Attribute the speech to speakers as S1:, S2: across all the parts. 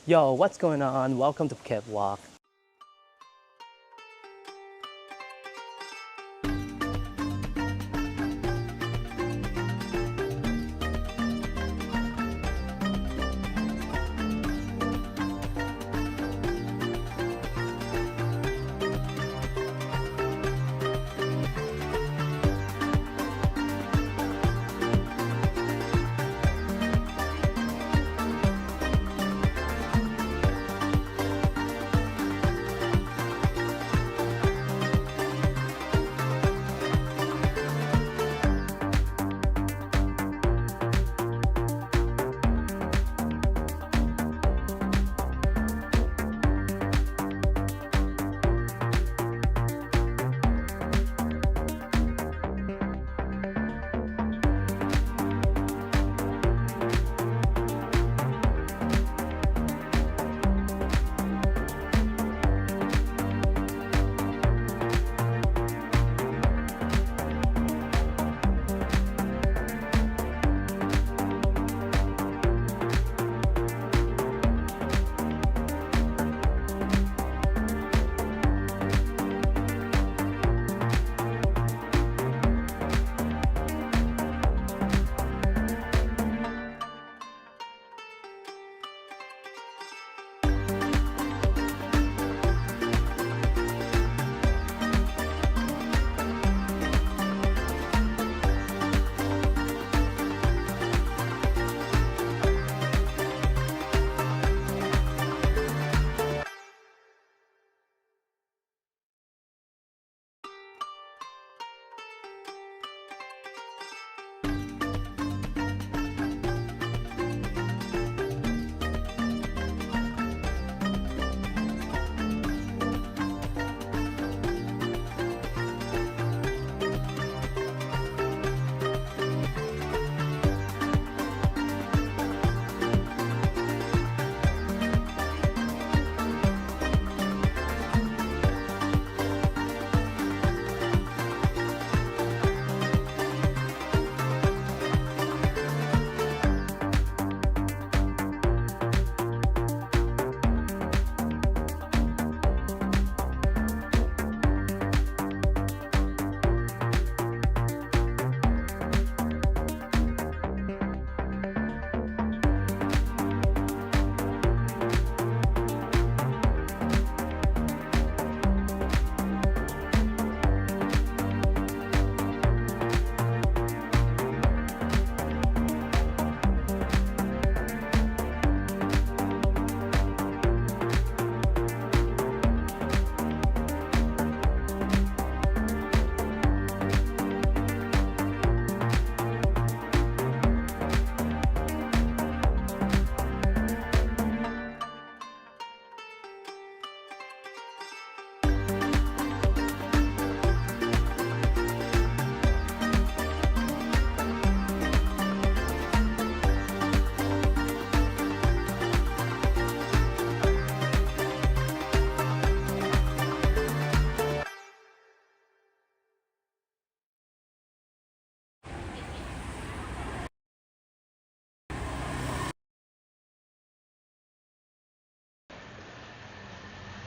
S1: Yo, what's going on? Welcome to Phuket Walk.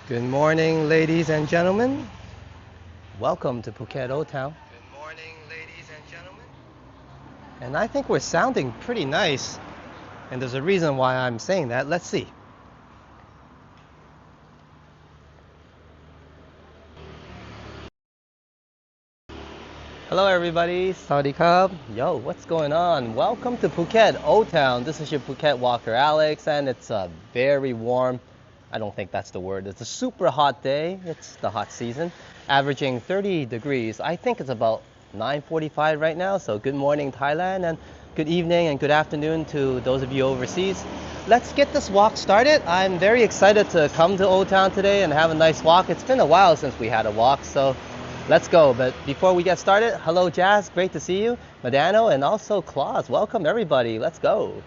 S1: Good morning, ladies and gentlemen. Welcome to Phuket Old Town.
S2: Good morning, ladies and gentlemen.
S1: And I think we're sounding pretty nice. And there's a reason why I'm saying that. Let's see. Hello, everybody. Sawadee Krab. Yo, what's going on? Welcome to Phuket Old Town. This is your Phuket walker, Alex, and it's a very warm. I don't think that's the word. It's a super hot day. It's the hot season, averaging 30 degrees. I think it's about 9:45 right now. So good morning, Thailand, and good evening and good afternoon to those of you overseas. Let's get this walk started. I'm very excited to come to Old Town today and have a nice walk. It's been a while since we had a walk, so let's go. But before we get started, hello Jazz, great to see you. Madano and also Claus, welcome everybody. Let's go.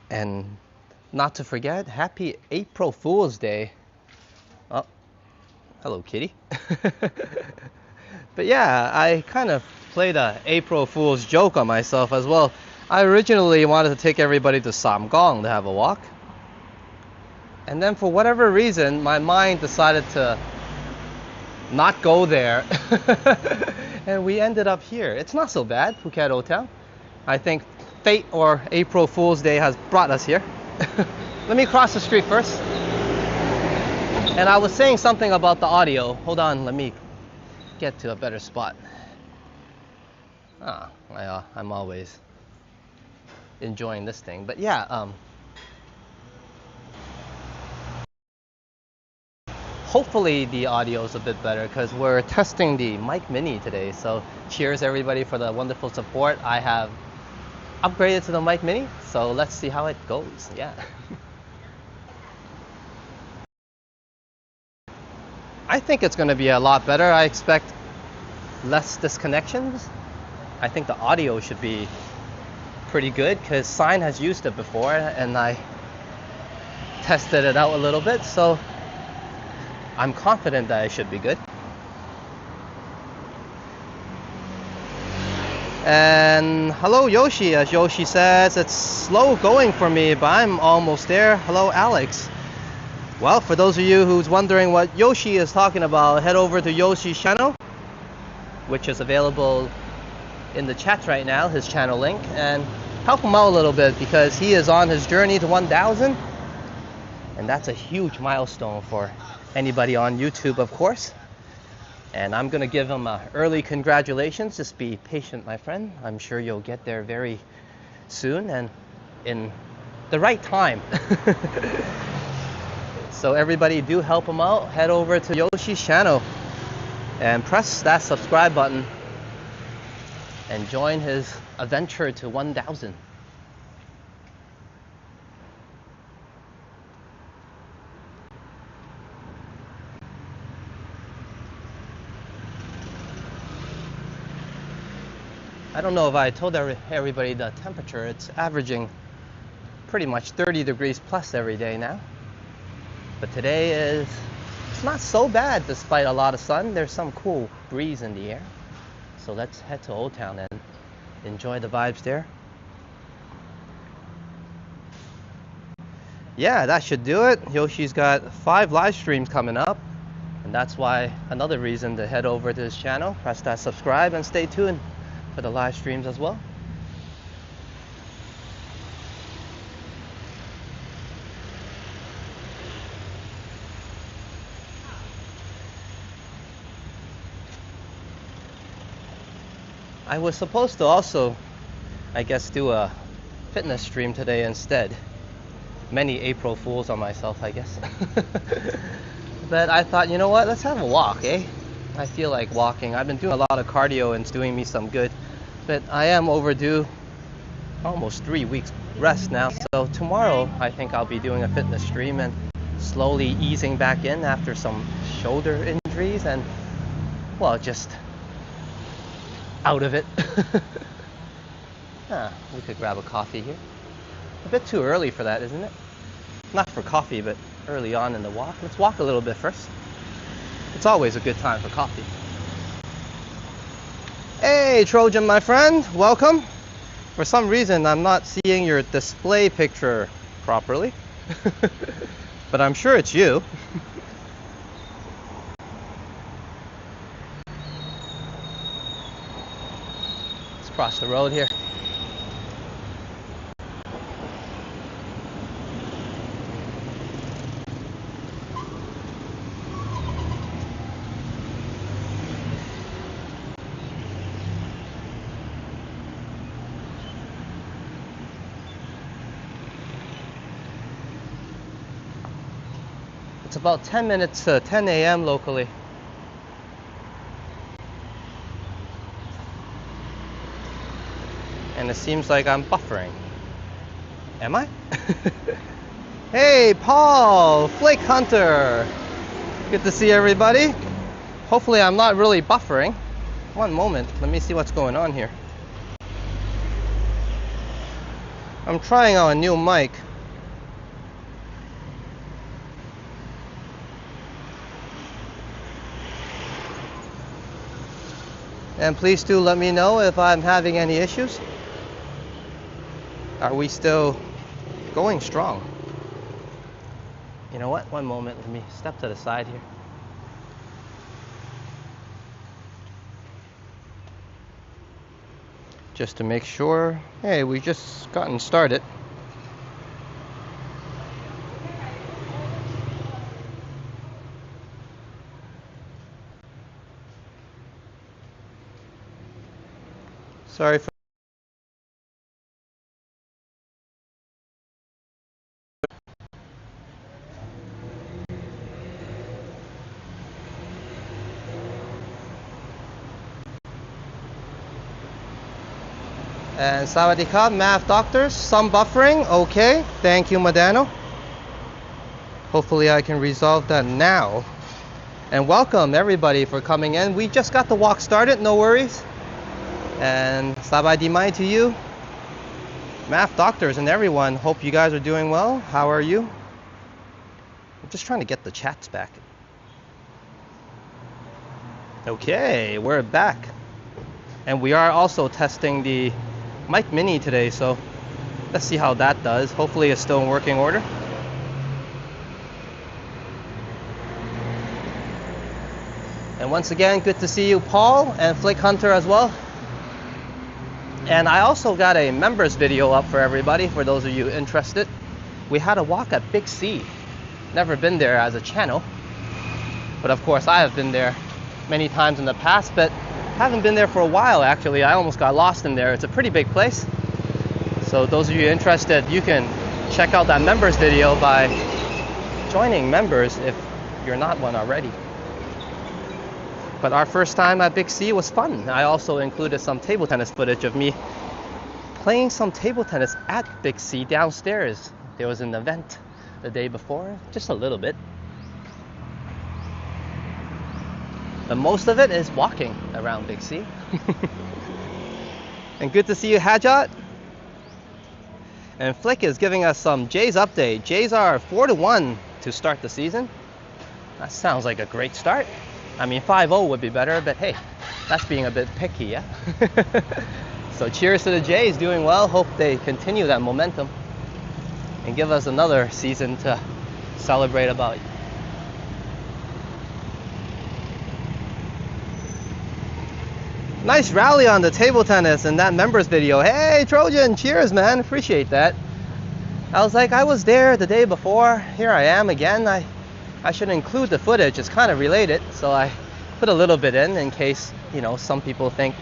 S1: And not to forget, happy April Fool's Day. Oh, hello kitty. But yeah, I kind of played a April Fool's joke on myself as well. I originally wanted to take everybody to Samgong to have a walk. And then for whatever reason, my mind decided to not go there. And we ended up here. It's not so bad, Phuket Old Town. I think fate or April Fool's Day has brought us here. Let me cross the street first. And I was saying something about the audio. Hold on, let me get to a better spot. I'm always enjoying this thing. But yeah, hopefully the audio is a bit better because we're testing the mic mini today. So cheers everybody for the wonderful support. I have upgraded to the mic mini, so let's see how it goes. Yeah. I think it's going to be a lot better. I expect less disconnections. I think the audio should be pretty good because Sign has used it before and I tested it out a little bit, so I'm confident that it should be good. And hello Yoshi, as Yoshi says, it's slow going for me, but I'm almost there. Hello Alex. Well, for those of you who's wondering what Yoshi is talking about, head over to Yoshi's channel, which is available in the chat right now, his channel link, and help him out a little bit because he is on his journey to 1,000, and that's a huge milestone for anybody on YouTube, of course. And I'm gonna give him early congratulations. Just be patient, my friend. I'm sure you'll get there very soon and in the right time. So everybody do help him out. Head over to Yoshi's channel and press that subscribe button and join his adventure to 1,000. I don't know if I told everybody the temperature. It's averaging pretty much 30 degrees plus every day now. But today it's not so bad despite a lot of sun. There's some cool breeze in the air. So let's head to Old Town and enjoy the vibes there. Yeah, that should do it. Yoshi's got 5 live streams coming up. And that's why another reason to head over to his channel. Press that subscribe and stay tuned for the live streams as well. I was supposed to also, I guess, do a fitness stream today instead. Many April Fools on myself, I guess. But I thought, you know what, let's have a walk, eh? I feel like walking. I've been doing a lot of cardio and it's doing me some good. But I am overdue almost 3 weeks rest now. So tomorrow I think I'll be doing a fitness stream and slowly easing back in after some shoulder injuries and, well, just out of it. We could grab a coffee here. A bit too early for that, isn't it? Not for coffee, but early on in the walk. Let's walk a little bit first. It's always a good time for coffee. Hey Trojan, my friend, welcome. For some reason I'm not seeing your display picture properly. But I'm sure it's you. Let's cross the road here. It's about 10 minutes to 10 a.m. locally. And it seems like I'm buffering. Am I? Hey, Paul! Flake Hunter! Good to see everybody. Hopefully I'm not really buffering. One moment, let me see what's going on here. I'm trying out a new mic. And please do let me know if I'm having any issues. Are we still going strong? You know what? One moment, let me step to the side here. Just to make sure. Hey, we just gotten started. Sorry for and Sawadee math doctors, some buffering, okay. Thank you, Madano. Hopefully I can resolve that now. And welcome everybody for coming in. We just got the walk started, no worries. And Sawadee mai to you. Math doctors and everyone, hope you guys are doing well. How are you? I'm just trying to get the chats back. Okay, we're back. And we are also testing the mic mini today, so let's see how that does. Hopefully it's still in working order. And once again, good to see you, Paul, and Flick Hunter as well. And I also got a members video up for everybody, for those of you interested. We had a walk at Big C. Never been there as a channel, but of course I have been there many times in the past, but haven't been there for a while actually. I almost got lost in there. It's a pretty big place. So those of you interested, you can check out that members video by joining members if you're not one already. But our first time at Big C was fun. I also included some table tennis footage of me playing some table tennis at Big C downstairs. There was an event the day before, just a little bit. But most of it is walking around Big C. And good to see you, Hajat. And Flick is giving us some Jays update. Jays are 4-1 to start the season. That sounds like a great start. I mean, 5-0 would be better, but hey, that's being a bit picky, yeah? So cheers to the Jays, doing well. Hope they continue that momentum and give us another season to celebrate about. Nice rally on the table tennis in that members video. Hey, Trojan, cheers, man. Appreciate that. I was like, I was there the day before. Here I am again. I should include the footage. It's kind of related, so I put a little bit in case, you know, some people think,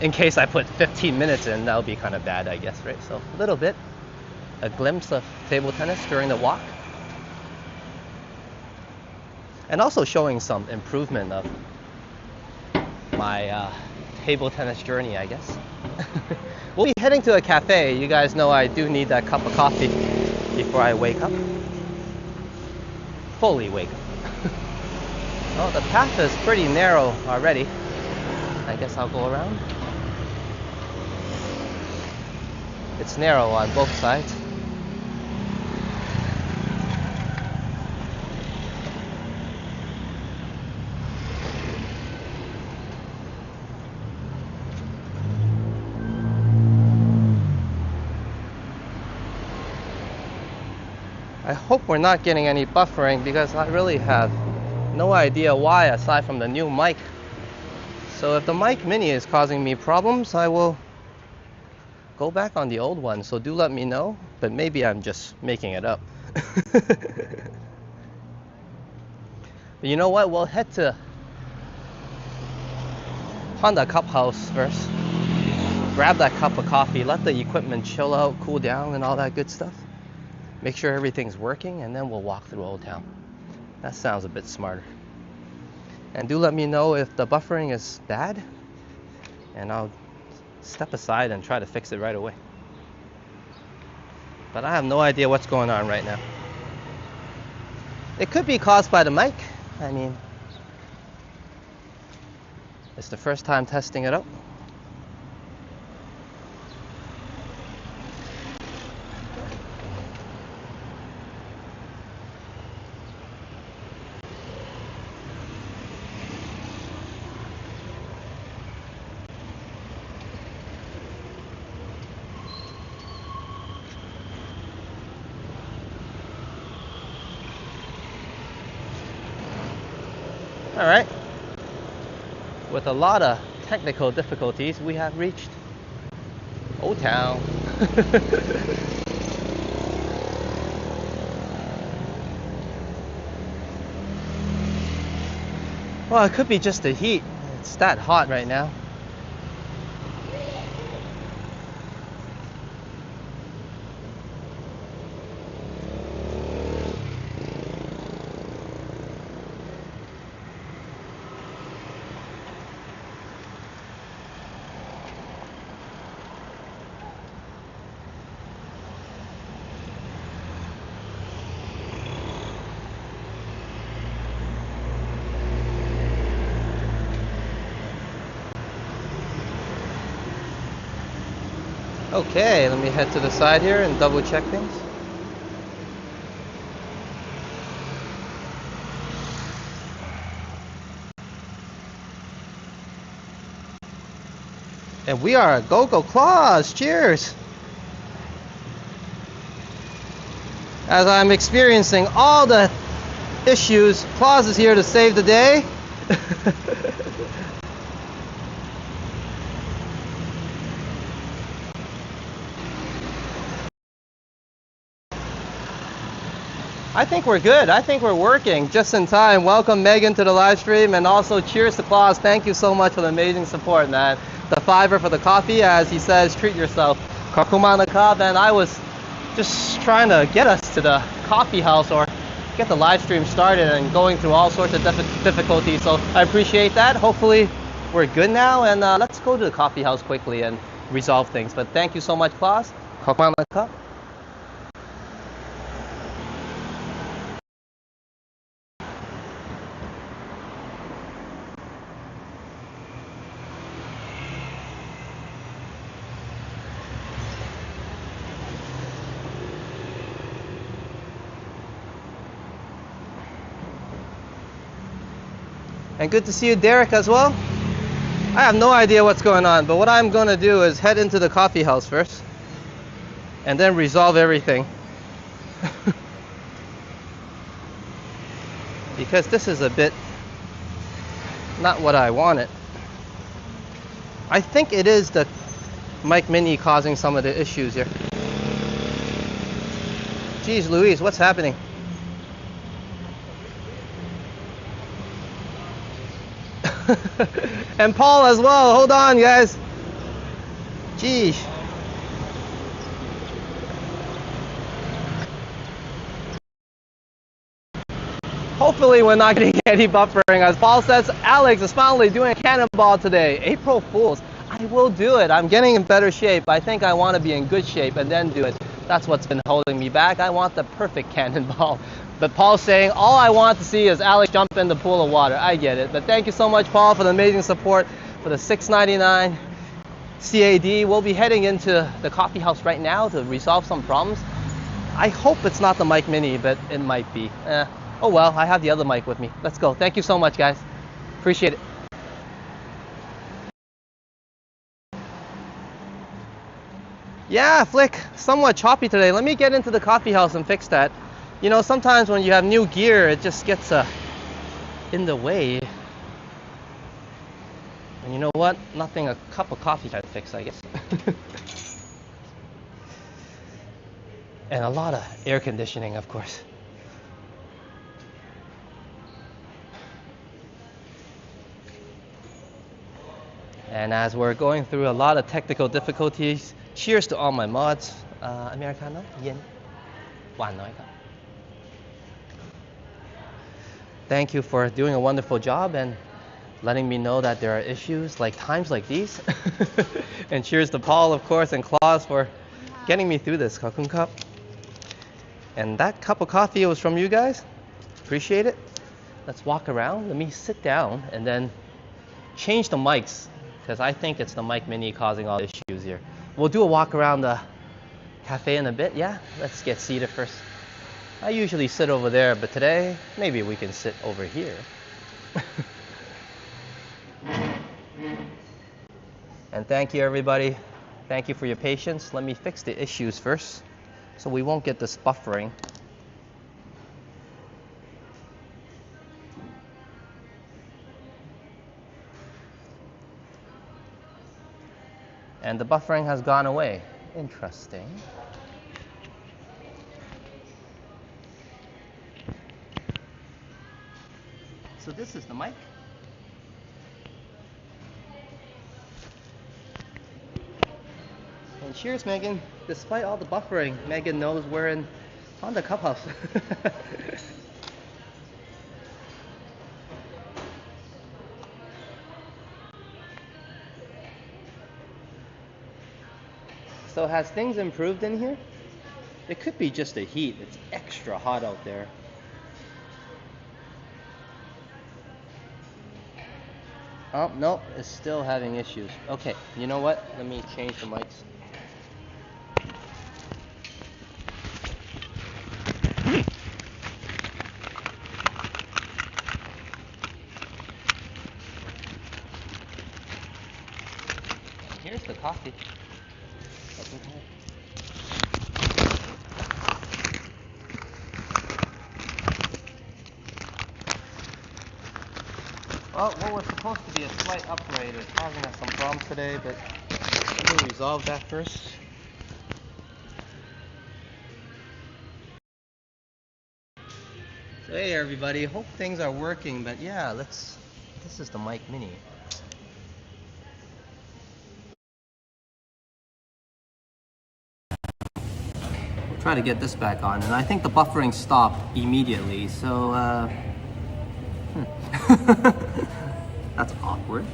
S1: in case I put 15 minutes in, that would be kind of bad, I guess, right? So a little bit, a glimpse of table tennis during the walk. And also showing some improvement of my table tennis journey, I guess. We'll be heading to a cafe. You guys know I do need that cup of coffee before I wake up. Fully wake up. Oh, the path is pretty narrow already. I guess I'll go around. It's narrow on both sides. I hope we're not getting any buffering because I really have no idea why aside from the new mic. So if the mic mini is causing me problems, I will go back on the old one. So do let me know, but maybe I'm just making it up. But you know what? We'll head to Honda Cup House first. Grab that cup of coffee, let the equipment chill out, cool down, and all that good stuff. Make sure everything's working, and then we'll walk through Old Town. That sounds a bit smarter. And do let me know if the buffering is bad, and I'll step aside and try to fix it right away. But I have no idea what's going on right now. It could be caused by the mic. I mean, it's the first time testing it out. All right. With a lot of technical difficulties, we have reached Old Town. Well, it could be just the heat. It's that hot right now. Okay, let me head to the side here and double check things. And we are Go-Go Claws. Cheers! As I'm experiencing all the issues, Claus is here to save the day. I think we're good. I think we're working just in time. Welcome Megan to the live stream, and also cheers to Claus. Thank you so much for the amazing support, man. The $5 for the coffee, as he says, treat yourself. Kakumana Kab, and I was just trying to get us to the coffee house or get the live stream started and going through all sorts of difficulties. So I appreciate that. Hopefully we're good now, and let's go to the coffee house quickly and resolve things. But thank you so much, Claus. Kakumana Kab. And good to see you, Derek, as well. I have no idea what's going on, but what I'm going to do is head into the coffee house first and then resolve everything. Because this is a bit not what I wanted. I think it is the Mic Mini causing some of the issues here. Geez Louise, what's happening? And Paul as well. Hold on, guys. Geez. Hopefully we're not getting any buffering. As Paul says, Alex is finally doing a cannonball today. April Fools. I will do it. I'm getting in better shape. I think I want to be in good shape and then do it. That's what's been holding me back. I want the perfect cannonball. But Paul's saying, all I want to see is Alex jump in the pool of water. I get it. But thank you so much, Paul, for the amazing support for the $6.99 CAD. We'll be heading into the coffee house right now to resolve some problems. I hope it's not the Mic Mini, but it might be. Oh well, I have the other mic with me. Let's go. Thank you so much, guys. Appreciate it. Yeah, Flick, somewhat choppy today. Let me get into the coffee house and fix that. You know, sometimes when you have new gear, it just gets in the way. And you know what? Nothing a cup of coffee can fix, I guess. And a lot of air conditioning, of course. And as we're going through a lot of technical difficulties, cheers to all my mods. Americano, yen, หวานน้อยครับ Thank you for doing a wonderful job and letting me know that there are issues like times like these. And cheers to Paul, of course, and Claus for getting me through this. Kakun cup. And that cup of coffee was from you guys. Appreciate it. Let's walk around. Let me sit down and then change the mics, because I think it's the Mic Mini causing all the issues here. We'll do a walk around the cafe in a bit. Yeah, let's get seated first. I usually sit over there, but today, maybe we can sit over here. And thank you, everybody. Thank you for your patience. Let me fix the issues first, so we won't get this buffering. And the buffering has gone away. Interesting. So this is the mic. And cheers, Megan. Despite all the buffering, Megan knows we're in Honda Cup House. So has things improved in here? It could be just the heat. It's extra hot out there. Oh, no, it's still having issues. Okay, you know what? Let me change the mics. Here's the coffee. Well, what was supposed to be a slight upgrade is causing us some problems today, but let me resolve that first. So hey everybody, hope things are working, but yeah, this is the mic mini. We'll try to get this back on, and I think the buffering stopped immediately, so that's awkward.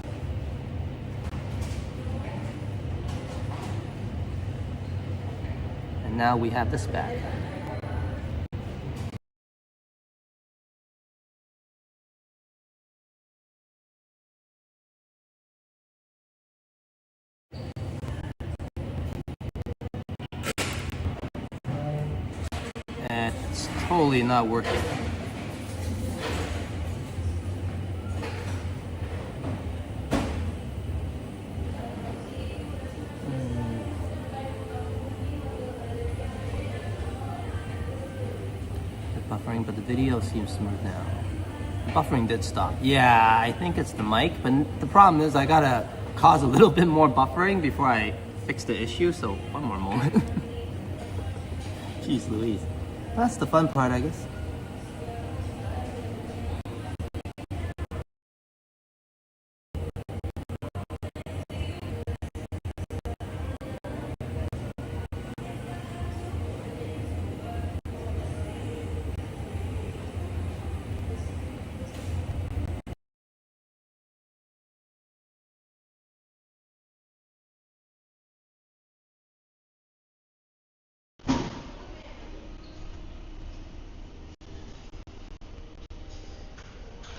S1: And now we have this back. And it's totally not working. Buffering, but the video seems smooth now. The buffering did stop. Yeah, I think it's the mic, but the problem is I gotta cause a little bit more buffering before I fix the issue, so one more moment. Jeez Louise. That's the fun part, I guess.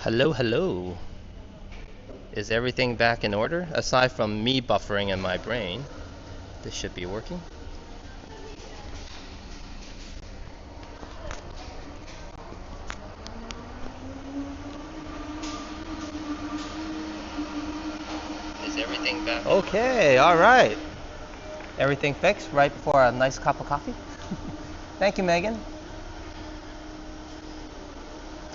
S1: Hello, hello. Is everything back in order? Aside from me buffering in my brain, this should be working. Is everything back? Okay, all right. Everything fixed right before a nice cup of coffee. Thank you, Megan.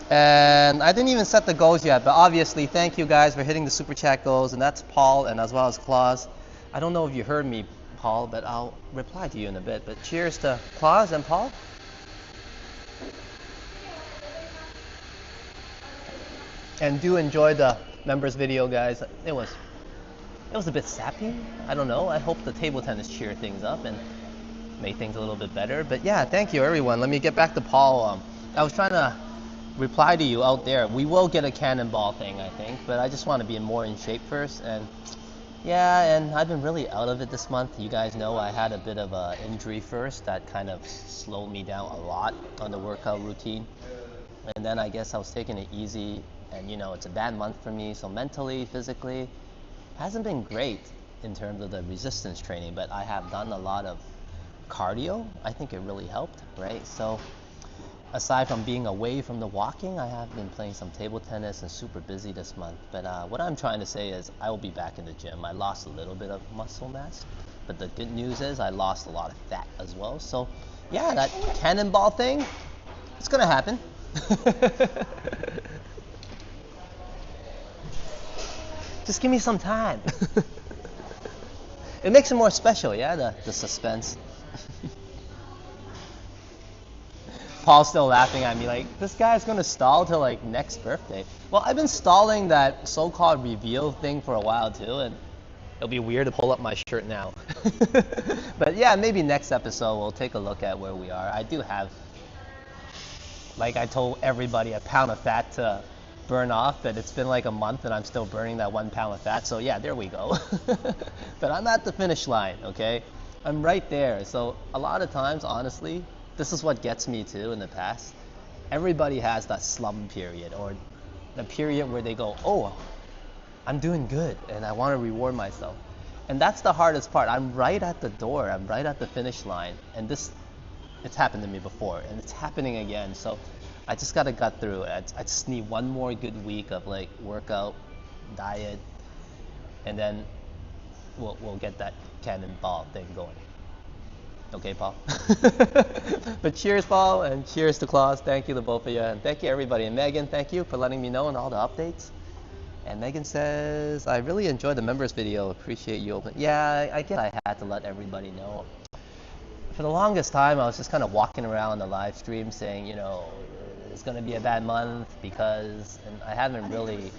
S1: And I didn't even set the goals yet, but obviously thank you guys for hitting the super chat goals, and that's Paul and as well as Claus. I don't know if you heard me, Paul, but I'll reply to you in a bit. But cheers to Claus and Paul. And do enjoy the members video, guys. It was a bit sappy. I don't know. I hope the table tennis cheered things up and made things a little bit better. But yeah, thank you everyone. Let me get back to Paul. I was trying to reply to you out there. We will get a cannonball thing, I think, but I just want to be more in shape first. And yeah, and I've been really out of it this month. You guys know I had a bit of an injury first that kind of slowed me down a lot on the workout routine. And then I guess I was taking it easy, and you know, it's a bad month for me, so mentally, physically, hasn't been great in terms of the resistance training, but I have done a lot of cardio. I think it really helped, right? So aside from being away from the walking, I have been playing some table tennis and super busy this month. But what I'm trying to say is I will be back in the gym. I lost a little bit of muscle mass, but the good news is I lost a lot of fat as well. So yeah, that cannonball thing, it's gonna happen. Just give me some time. It makes it more special, yeah, the suspense. Paul's still laughing at me like, this guy's gonna stall till like next birthday. Well, I've been stalling that so-called reveal thing for a while too, and it'll be weird to pull up my shirt now. But yeah, maybe next episode we'll take a look at where we are. I do have, like I told everybody, a pound of fat to burn off, but it's been like a month and I'm still burning that 1 pound of fat. So yeah, there we go. But I'm at the finish line, okay? I'm right there. So a lot of times, honestly, this is what gets me too in the past. Everybody has that slum period or the period where they go, oh, I'm doing good and I want to reward myself. And that's the hardest part. I'm right at the door. I'm right at the finish line. And it's happened to me before and it's happening again. So I just got to gut through it. I just need one more good week of like workout, diet, and then we'll get that cannonball thing going. Okay, Paul? But cheers, Paul, and cheers to Klaus. Thank you to both of you. And thank you, everybody. And Megan, thank you for letting me know and all the updates. And Megan says, I really enjoyed the members video. Appreciate you opening. Yeah, I guess I had to let everybody know. For the longest time, I was just kind of walking around the live stream saying, it's going to be a bad month because, and I haven't really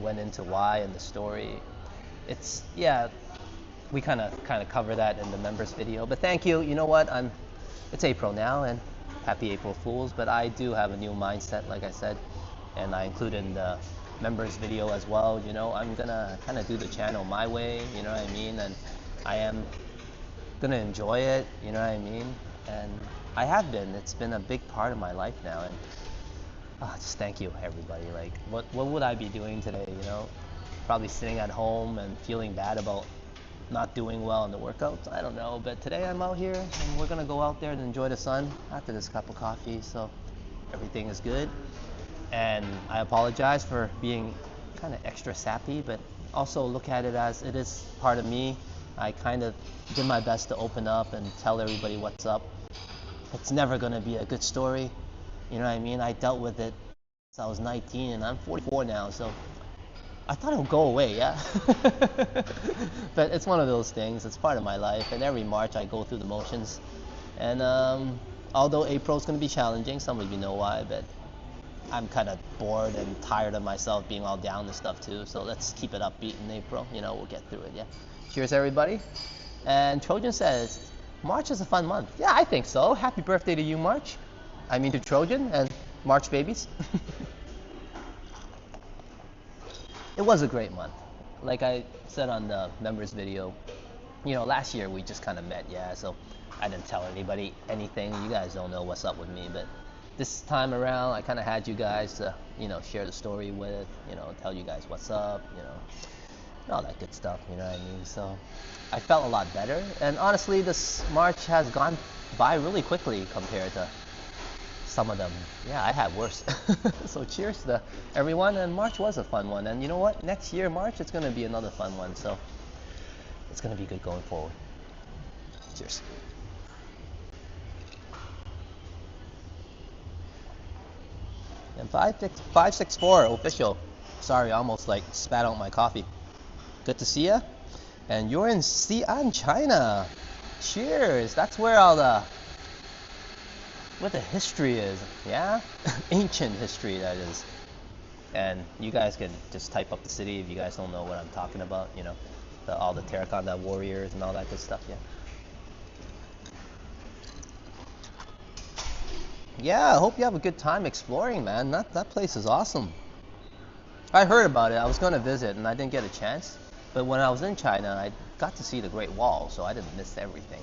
S1: went into why and the story. We kind of cover that in the members video. But thank you. You know what? It's April now, and happy April Fools. But I do have a new mindset, like I said, and I included in the members video as well. I'm gonna kind of do the channel my way. You know what I mean? And I am gonna enjoy it. You know what I mean? And I have been. It's been a big part of my life now. And just thank you, everybody. Like, what would I be doing today? Probably sitting at home and feeling bad about not doing well in the workouts. I don't know, but today I'm out here and we're gonna go out there and enjoy the sun after this cup of coffee. So everything is good. And I apologize for being kind of extra sappy, but also look at it as it is part of me. I kind of did my best to open up and tell everybody what's up. It's never gonna be a good story. You know what I mean? I dealt with it since I was 19 and I'm 44 now, so I thought it would go away, yeah? But it's one of those things. It's part of my life, and every March I go through the motions. And although April's going to be challenging, some of you know why, but I'm kind of bored and tired of myself being all down and stuff too. So let's keep it upbeat in April. We'll get through it, yeah? Cheers, everybody. And Trojan says, March is a fun month. Yeah, I think so. Happy birthday to you, March. I mean to Trojan and March babies. It was a great month. Like I said on the members video, last year we just kind of met, yeah, so I didn't tell anybody anything. You guys don't know what's up with me, but this time around I kind of had you guys to, share the story with, tell you guys what's up, all that good stuff, you know what I mean? So I felt a lot better, and honestly this March has gone by really quickly compared to some of them. Yeah, I had worse. So cheers to everyone, and March was a fun one, and you know what, next year March it's going to be another fun one, so it's going to be good going forward. Cheers. And 564 official. Sorry, I almost like spat out my coffee. Good to see ya. And you're in Xi'an, China. Cheers. That's where all the history is, yeah? Ancient history, that is. And you guys can just type up the city if you guys don't know what I'm talking about, all the terracotta warriors and all that good stuff, yeah. Yeah, I hope you have a good time exploring, man. That place is awesome. I heard about it. I was going to visit and I didn't get a chance. But when I was in China, I got to see the Great Wall, so I didn't miss everything.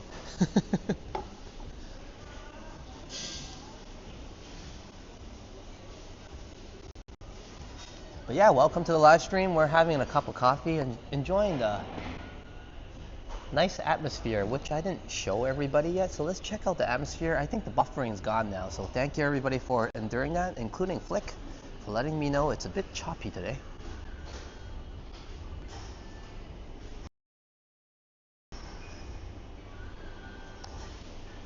S1: But yeah, welcome to the live stream. We're having a cup of coffee and enjoying the nice atmosphere, which I didn't show everybody yet. So let's check out the atmosphere. I think the buffering's gone now. So thank you everybody for enduring that, including Flick, for letting me know it's a bit choppy today.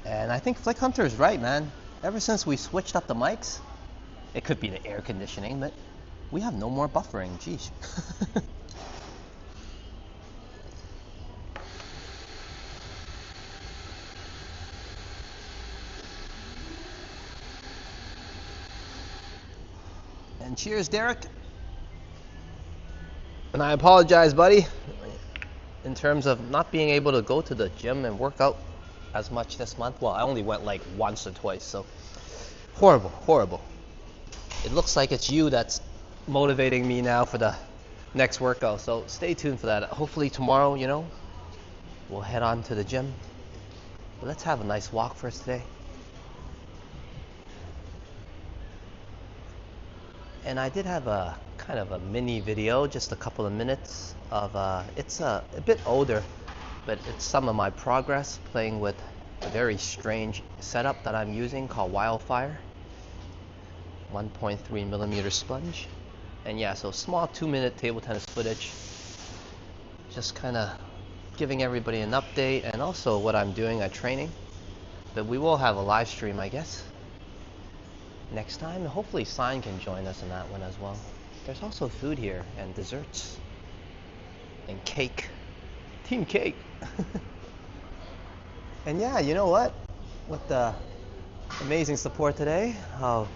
S1: And I think Flick Hunter is right, man. Ever since we switched up the mics, it could be the air conditioning, but we have no more buffering, geez. And cheers, Derek. And I apologize, buddy, in terms of not being able to go to the gym and work out as much this month. Well, I only went like once or twice, so horrible, horrible. It looks like it's you that's motivating me now for the next workout, so stay tuned for that. Hopefully tomorrow, we'll head on to the gym. But let's have a nice walk first today. And I did have a kind of a mini video, just a couple of minutes of, it's a bit older, but it's some of my progress playing with a very strange setup that I'm using called Wildfire. 1.3 millimeter sponge. And yeah, so small 2-minute table tennis footage. Just kind of giving everybody an update and also what I'm doing at training. But we will have a live stream, I guess, next time. Hopefully Sign can join us in that one as well. There's also food here and desserts and cake. Team cake. And yeah, you know what? With the amazing support today, I'll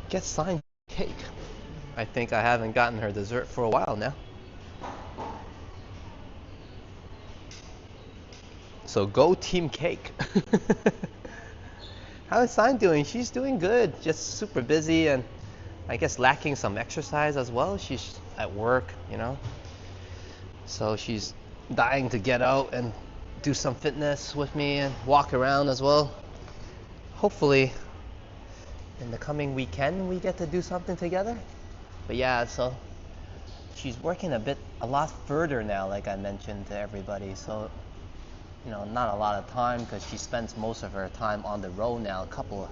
S1: get Sign cake. I think I haven't gotten her dessert for a while now. So go Team Cake. How is Sign doing? She's doing good. Just super busy and I guess lacking some exercise as well. She's at work, So she's dying to get out and do some fitness with me and walk around as well. Hopefully in the coming weekend we get to do something together. But yeah, so she's working a lot further now, like I mentioned to everybody. So not a lot of time because she spends most of her time on the road now, a couple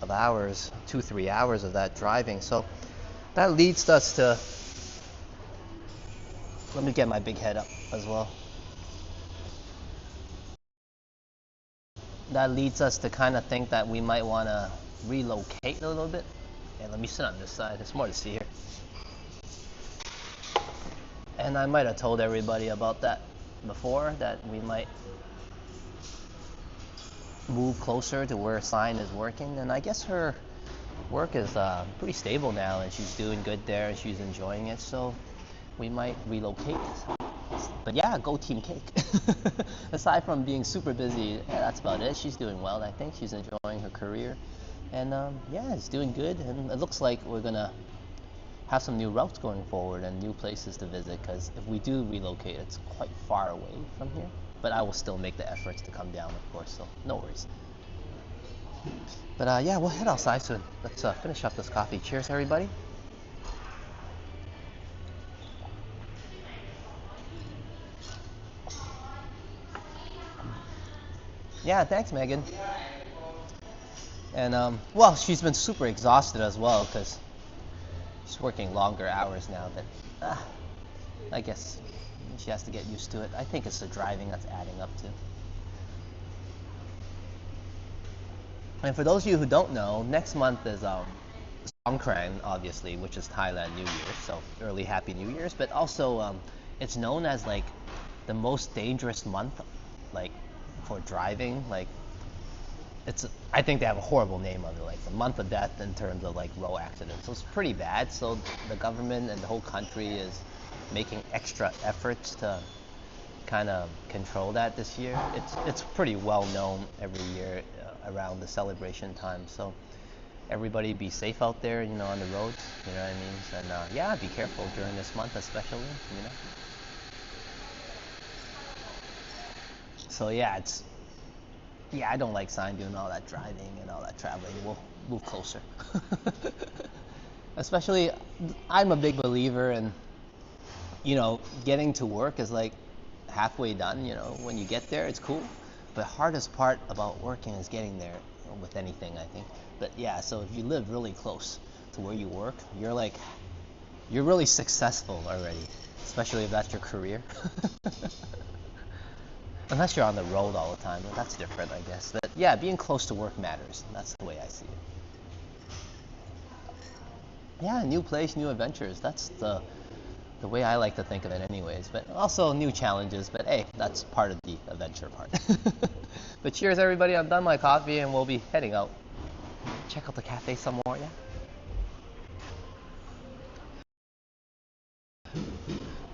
S1: of hours, 2-3 hours of that driving. So that leads us to, let me get my big head up as well. That leads us to kind of think that we might want to relocate a little bit. Yeah, let me sit on this side, there's more to see here. And I might have told everybody about that before, that we might move closer to where Sign is working. And I guess her work is pretty stable now and she's doing good there and she's enjoying it, so we might relocate. But yeah, go Team Cake. Aside from being super busy, yeah, that's about it. She's doing well. I think she's enjoying her career and yeah, it's doing good. And it looks like we're gonna have some new routes going forward and new places to visit, because if we do relocate, it's quite far away from here. But I will still make the efforts to come down, of course, so no worries. But yeah, we'll head outside soon. Let's finish up this coffee. Cheers, everybody. Yeah, thanks, Megan. And well, she's been super exhausted as well because she's working longer hours now, but I guess she has to get used to it. I think it's the driving that's adding up to. And for those of you who don't know, next month is Songkran, obviously, which is Thailand New Year. So early Happy New Year's. But also, it's known as like the most dangerous month, like for driving. Like I think they have a horrible name of it, like the month of death in terms of like road accidents. So it's pretty bad. So the government and the whole country is making extra efforts to kind of control that this year. It's pretty well known every year around the celebration time. So everybody be safe out there, on the roads, you know what I mean? And yeah, be careful during this month especially, So yeah, I don't like Sign doing all that driving and all that traveling. We'll move closer. Especially, I'm a big believer in, getting to work is like halfway done, when you get there, it's cool. The hardest part about working is getting there with anything, I think. But yeah, so if you live really close to where you work, you're really successful already, especially if that's your career. Unless you're on the road all the time, but that's different, I guess. But yeah, being close to work matters. That's the way I see it. Yeah, new place, new adventures. That's the way I like to think of it anyways. But also new challenges, but hey, that's part of the adventure part. But cheers, everybody. I'm done my coffee and we'll be heading out. Check out the cafe some more, yeah?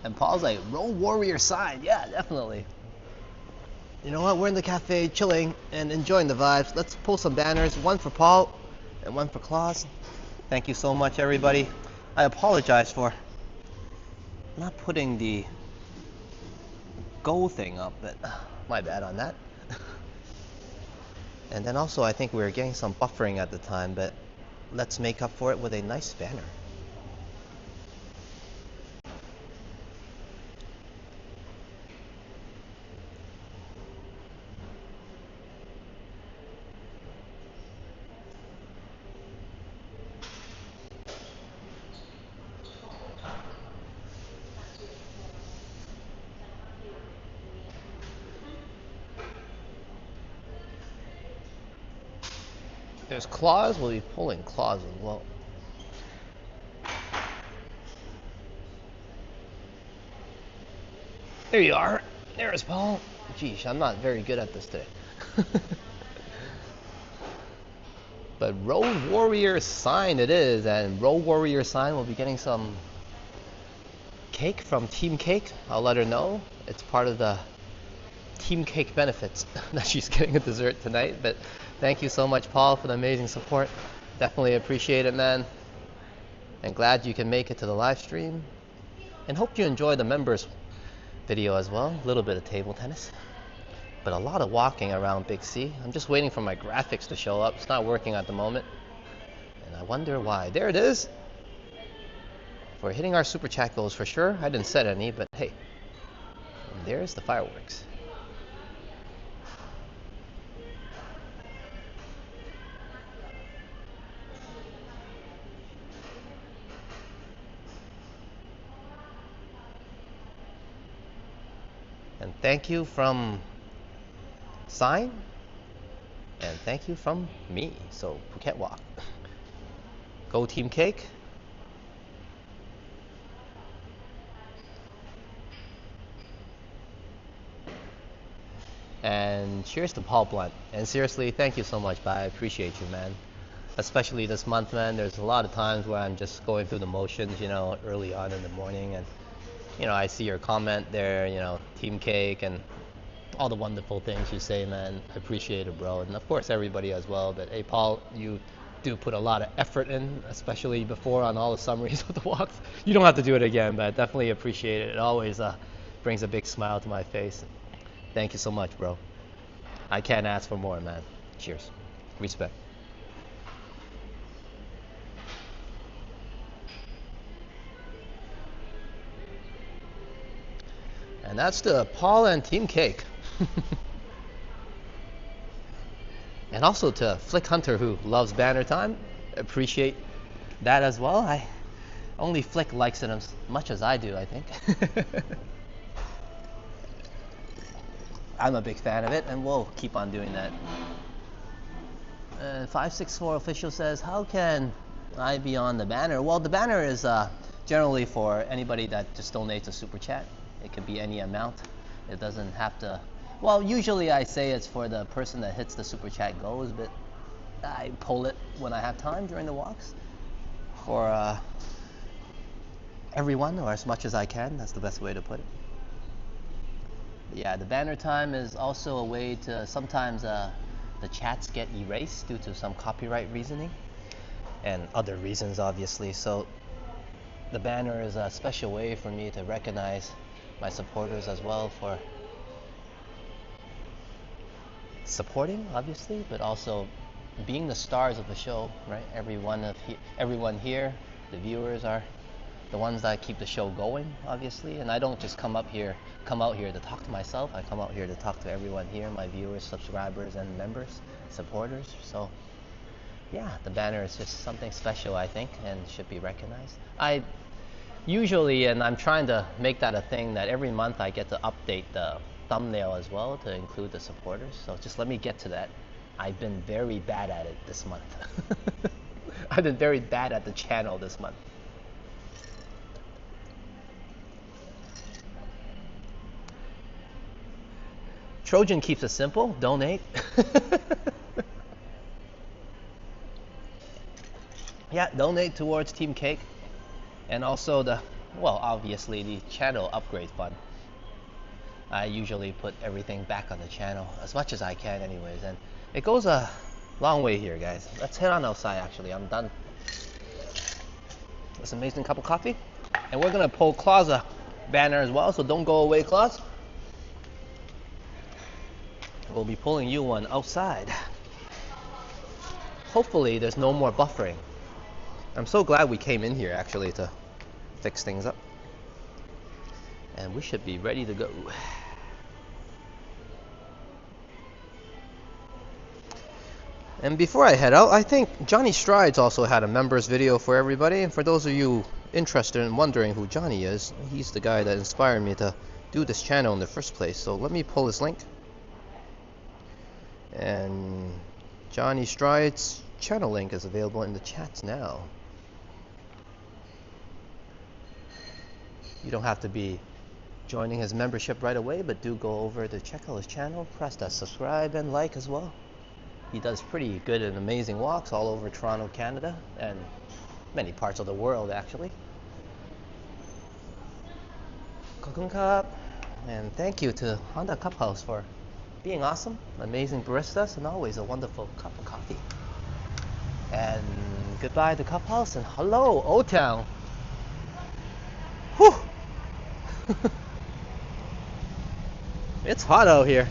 S1: And Paul's like, Road Warrior sign. Yeah, definitely. You know what? We're in the cafe chilling and enjoying the vibes. Let's pull some banners. One for Paul and one for Klaus. Thank you so much, everybody. I apologize for not putting the goal thing up, but my bad on that. And then also, I think we were getting some buffering at the time, but let's make up for it with a nice banner. There's claws. We'll be pulling claws as well. There you are. There's Paul. Geesh, I'm not very good at this today. But Road Warrior sign it is, and Road Warrior sign will be getting some cake from Team Cake. I'll let her know. It's part of the Team Cake benefits that she's getting a dessert tonight. But thank you so much, Paul, for the amazing support. Definitely appreciate it, man. And glad you can make it to the live stream. And hope you enjoy the members video as well. A little bit of table tennis. But a lot of walking around Big C. I'm just waiting for my graphics to show up. It's not working at the moment. And I wonder why. There it is. We're hitting our super chat goals for sure. I didn't set any, but hey. And there's the fireworks. And thank you from Sign, and thank you from me. So Phuket Walk. Go Team Cake. And cheers to Paul Blunt. And seriously, thank you so much, bye. I appreciate you, man. Especially this month, man. There's a lot of times where I'm just going through the motions, you know, early on in the morning, and you know, I see your comment there, you know, Team Cake, and all the wonderful things you say, man. I appreciate it, bro. And of course, everybody as well. But hey, Paul, you do put a lot of effort in, especially before on all the summaries of the walks. You don't have to do it again, but I definitely appreciate it. It always brings a big smile to my face. Thank you so much, bro. I can't ask for more, man. Cheers. Respect. And that's the Paul and Team Cake. And also to Flick Hunter, who loves banner time. Appreciate that as well. Only Flick likes it as much as I do, I think. I'm a big fan of it, and we'll keep on doing that. 564 official says, how can I be on the banner? Well, the banner is generally for anybody that just donates a super chat. It can be any amount. It doesn't have to. Well, usually I say it's for the person that hits the super chat goes, but I pull it when I have time during the walks for everyone, or as much as I can. That's the best way to put it. Yeah, the banner time is also a way to sometimes the chats get erased due to some copyright reasoning and other reasons, obviously. So the banner is a special way for me to recognize my supporters as well for supporting, obviously, but also being the stars of the show, right? Everyone here, the viewers, are the ones that keep the show going, obviously. And I don't just come out here to talk to myself. I come out here to talk to everyone here, my viewers, subscribers, and members, supporters. So yeah, the banner is just something special, I think, and should be recognized. I usually, and I'm trying to make that a thing, that every month I get to update the thumbnail as well to include the supporters. So just let me get to that. I've been very bad at it this month. I've been very bad at the channel this month. Trojan keeps it simple. Donate. Yeah, donate towards Team Cake. And also the Well, obviously the channel upgrade fund. I usually put everything back on the channel as much as I can anyways, and it goes a long way here, guys. Let's head on outside. Actually, I'm done this amazing cup of coffee, and we're gonna pull Claus a banner as well, so don't go away, Claus. We'll be pulling you one outside. Hopefully there's no more buffering. I'm so glad we came in here actually to fix things up, and we should be ready to go. And before I head out, I think Johnny Strides also had a members video for everybody. And for those of you interested in wondering who Johnny is, he's the guy that inspired me to do this channel in the first place. So let me pull this link. And Johnny Strides' channel link is available in the chats now. You don't have to be joining his membership right away, but do go over to check out his channel, press that subscribe and like as well. He does pretty good and amazing walks all over Toronto, Canada, and many parts of the world actually. Kokung Cup, and thank you to Honda Cup House for being awesome, amazing baristas, and always a wonderful cup of coffee. And goodbye to Cup House, and hello Old Town. Whew. It's hot out here.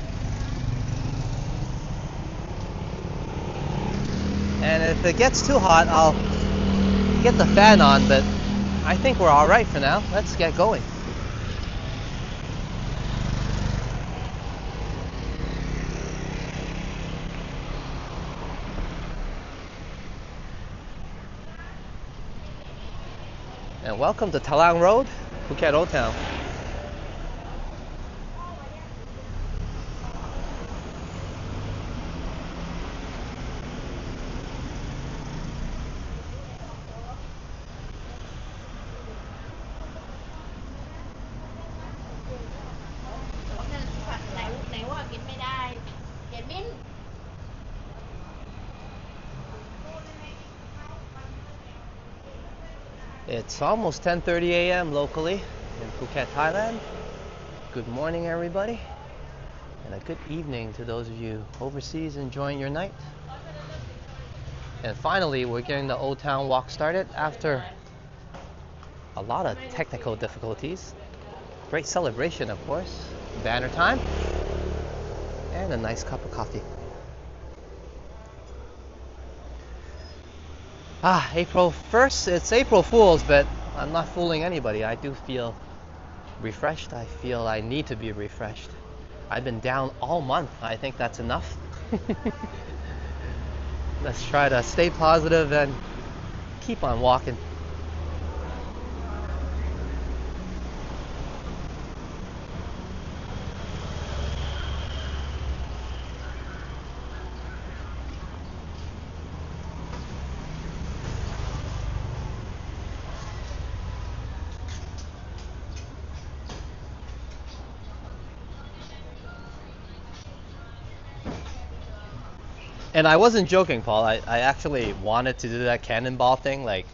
S1: And if it gets too hot, I'll get the fan on, but I think we're all right for now. Let's get going. And welcome to Talang Road, Phuket Old Town. It's almost 10:30 a.m. locally in Phuket, Thailand. Good morning, everybody, and a good evening to those of you overseas enjoying your night. And finally, we're getting the Old Town walk started after a lot of technical difficulties. Great celebration, of course. Banner time, and a nice cup of coffee. April 1st, it's April Fool's, but I'm not fooling anybody. I do feel refreshed. I feel I need to be refreshed. I've been down all month. I think that's enough. Let's try to stay positive and keep on walking. And I wasn't joking, Paul. I actually wanted to do that cannonball thing, like,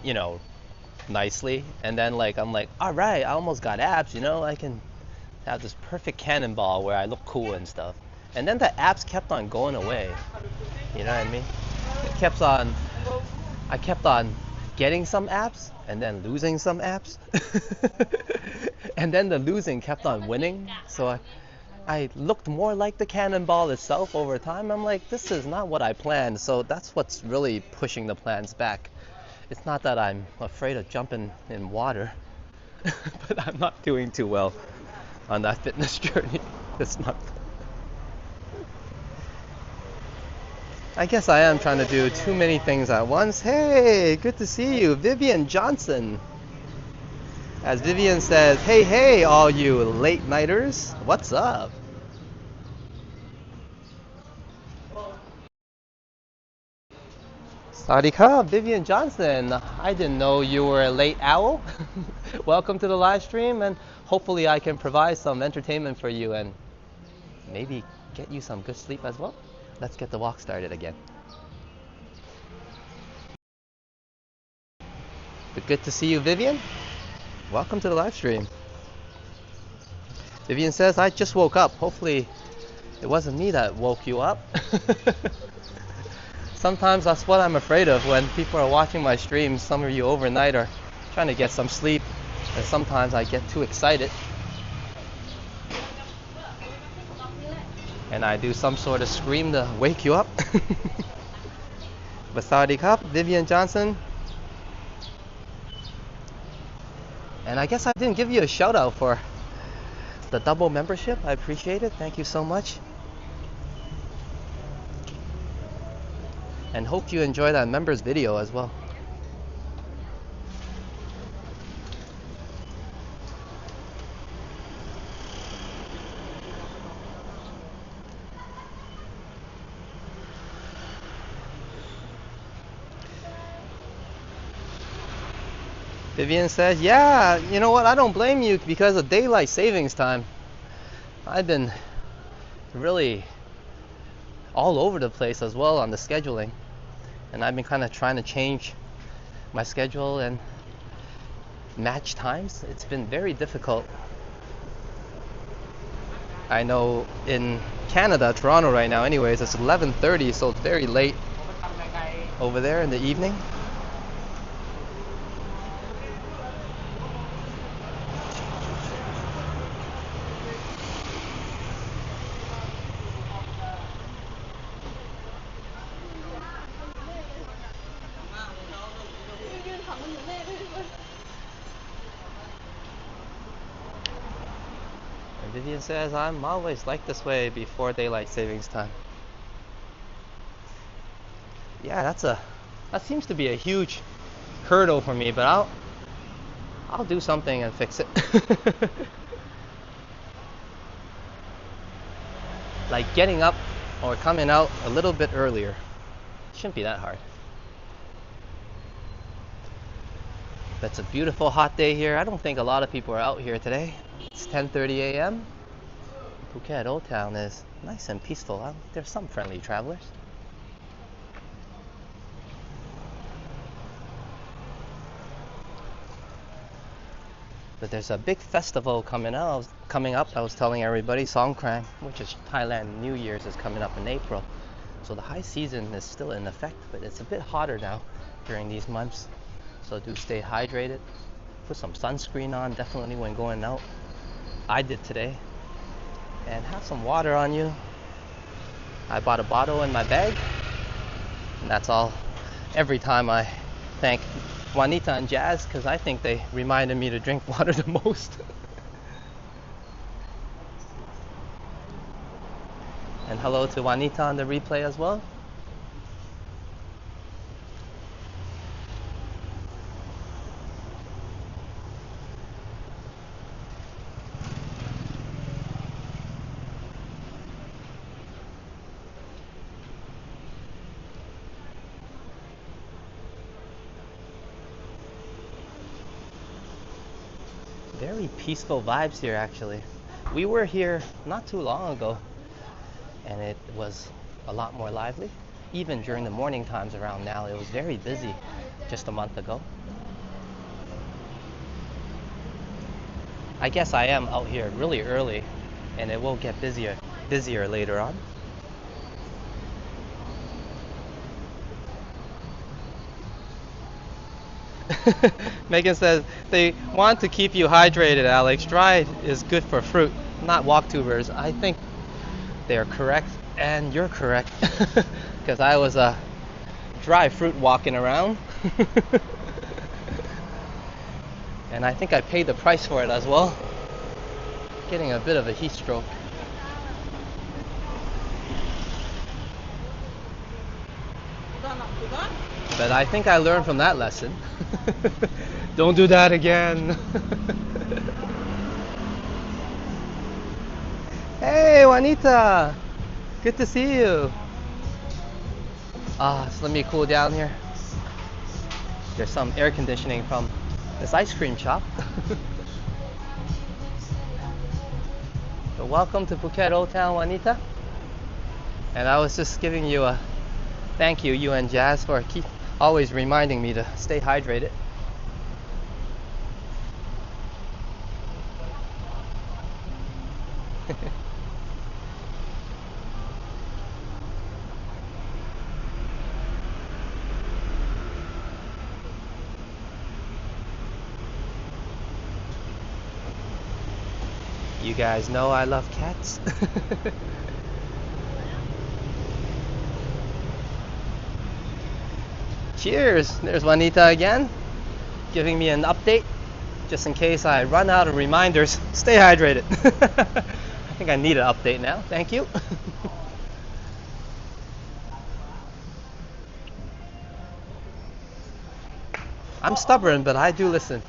S1: you know, nicely. And then, like, I'm like, all right, I almost got abs, you know, I can have this perfect cannonball where I look cool and stuff. And then the abs kept on going away. You know what I mean? I kept on getting some abs and then losing some abs. And then the losing kept on winning. So I looked more like the cannonball itself over time. I'm like, this is not what I planned. So that's what's really pushing the plans back. It's not that I'm afraid of jumping in water, but I'm not doing too well on that fitness journey this month. I guess I am trying to do too many things at once. Hey, good to see you, Vivian Johnson. As Vivian says, hey, hey, all you late nighters, what's up? Sawadee Vivian Johnson. I didn't know you were a late owl. Welcome to the live stream, and hopefully I can provide some entertainment for you and maybe get you some good sleep as well. Let's get the walk started again. But good to see you, Vivian. Welcome to the live stream. Vivian says, I just woke up. Hopefully it wasn't me that woke you up. Sometimes that's what I'm afraid of when people are watching my streams. Some of you overnight are trying to get some sleep, and sometimes I get too excited and I do some sort of scream to wake you up. But Sawadee Krap, Vivian Johnson. And I guess I didn't give you a shout out for the double membership. I appreciate it. Thank you so much. And hope you enjoy that members video as well. Vivian says, yeah, you know what? I don't blame you because of daylight savings time. I've been really all over the place as well on the scheduling. And I've been kind of trying to change my schedule and match times. It's been very difficult. I know in Canada, Toronto right now anyways, it's 11:30, so it's very late over there in the evening. Vivian says, I'm always like this way before daylight savings time. Yeah, that seems to be a huge hurdle for me, but I'll do something and fix it. Like getting up or coming out a little bit earlier. Shouldn't be that hard. It's a beautiful hot day here. I don't think a lot of people are out here today. It's 10:30 a.m. Phuket Old Town is nice and peaceful. There's some friendly travelers. But there's a big festival coming up. I was telling everybody, Songkran, which is Thailand New Year's, is coming up in April. So the high season is still in effect, but it's a bit hotter now during these months. So do stay hydrated. Put some sunscreen on, definitely when going out. I did today. And have some water on you. I bought a bottle in my bag. And that's all. Every time I thank Juanita and Jazz, because I think they reminded me to drink water the most. And hello to Juanita on the replay as well. Very peaceful vibes here actually. We were here not too long ago and it was a lot more lively. Even during the morning times around now, it was very busy just a month ago. I guess I am out here really early and it will get busier later on. Megan says they want to keep you hydrated, Alex. Dry is good for fruit, not walktubers. I think they're correct and you're correct because I was a dry fruit walking around. And I think I paid the price for it as well. Getting a bit of a heat stroke. But I think I learned from that lesson. Don't do that again. Hey Juanita, good to see you. So let me cool down here. There's some air conditioning from this ice cream shop. So welcome to Phuket Old Town, Juanita. And I was just giving you a thank you, you and Jazz, for always reminding me to stay hydrated. You guys know I love cats. Cheers! There's Juanita again, giving me an update, just in case I run out of reminders. Stay hydrated. I think I need an update now. Thank you. I'm stubborn, but I do listen.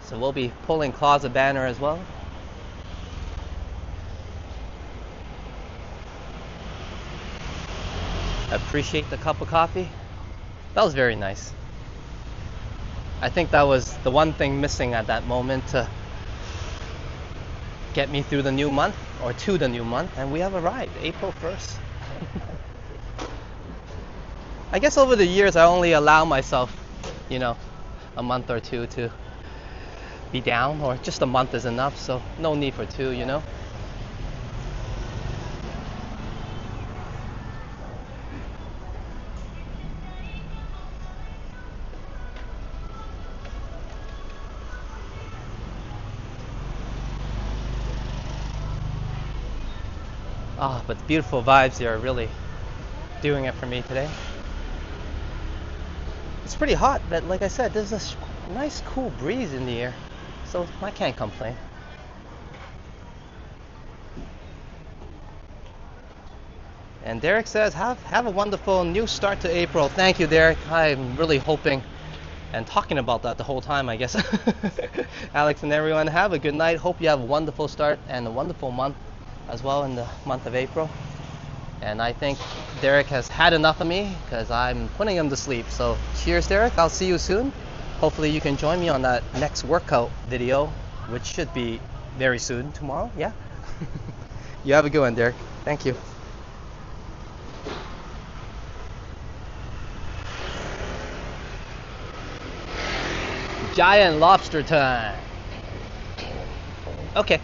S1: So we'll be pulling closet banner as well. I appreciate the cup of coffee. That was very nice. I think that was the one thing missing at that moment to get me through the new month, or to the new month, and we have arrived, April 1st. I guess over the years I only allow myself, a month or two to be down, or just a month is enough, so no need for two. But the beautiful vibes here are really doing it for me today. It's pretty hot, but like I said, there's a nice cool breeze in the air, so I can't complain. And Derek says, have a wonderful new start to April. Thank you, Derek. I'm really hoping and talking about that the whole time, I guess. Alex and everyone, have a good night. Hope you have a wonderful start and a wonderful month as well in the month of April. And I think Derek has had enough of me because I'm putting him to sleep. So cheers, Derek. I'll see you soon. Hopefully you can join me on that next workout video, which should be very soon, tomorrow. Yeah. You have a good one, Derek. Thank you. Giant lobster time. Okay.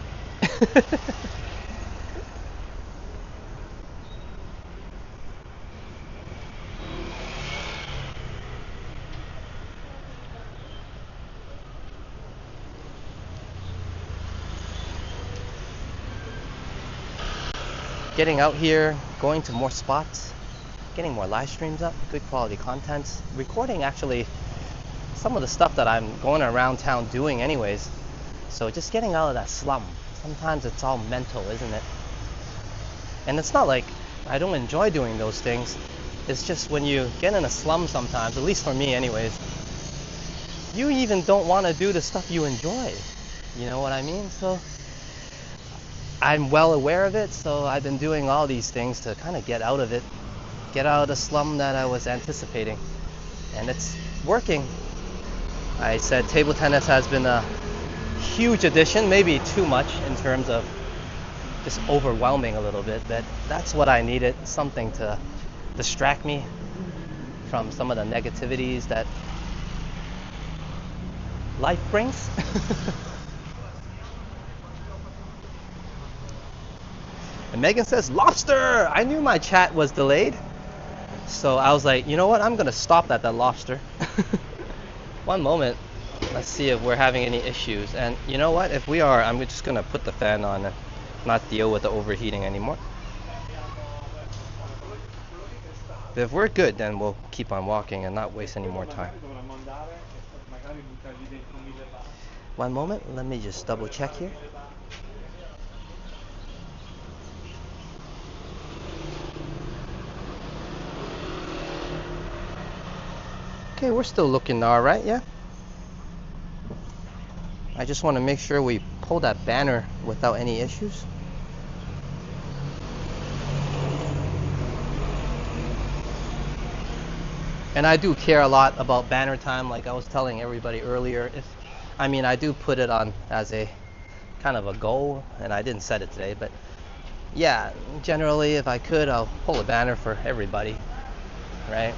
S1: Getting out here, going to more spots, getting more live streams up, good quality contents, recording actually some of the stuff that I'm going around town doing anyways. So just getting out of that slum. Sometimes it's all mental, isn't it? And it's not like I don't enjoy doing those things. It's just when you get in a slum sometimes, at least for me anyways, you even don't want to do the stuff you enjoy. You know what I mean? So I'm well aware of it, so I've been doing all these things to kind of get out of it, get out of the slum that I was anticipating. And it's working. I said table tennis has been a huge addition, maybe too much in terms of just overwhelming a little bit, but that's what I needed, something to distract me from some of the negativities that life brings. And Megan says, lobster! I knew my chat was delayed. So I was like, you know what? I'm going to stop at that lobster. One moment. Let's see if we're having any issues. And you know what? If we are, I'm just going to put the fan on and not deal with the overheating anymore. But if we're good, then we'll keep on walking and not waste any more time. One moment. Let me just double check here. Okay, we're still looking all right, yeah? I just want to make sure we pull that banner without any issues. And I do care a lot about banner time, like I was telling everybody earlier. I do put it on as a kind of a goal, and I didn't set it today, but yeah, generally if I could, I'll pull a banner for everybody, right?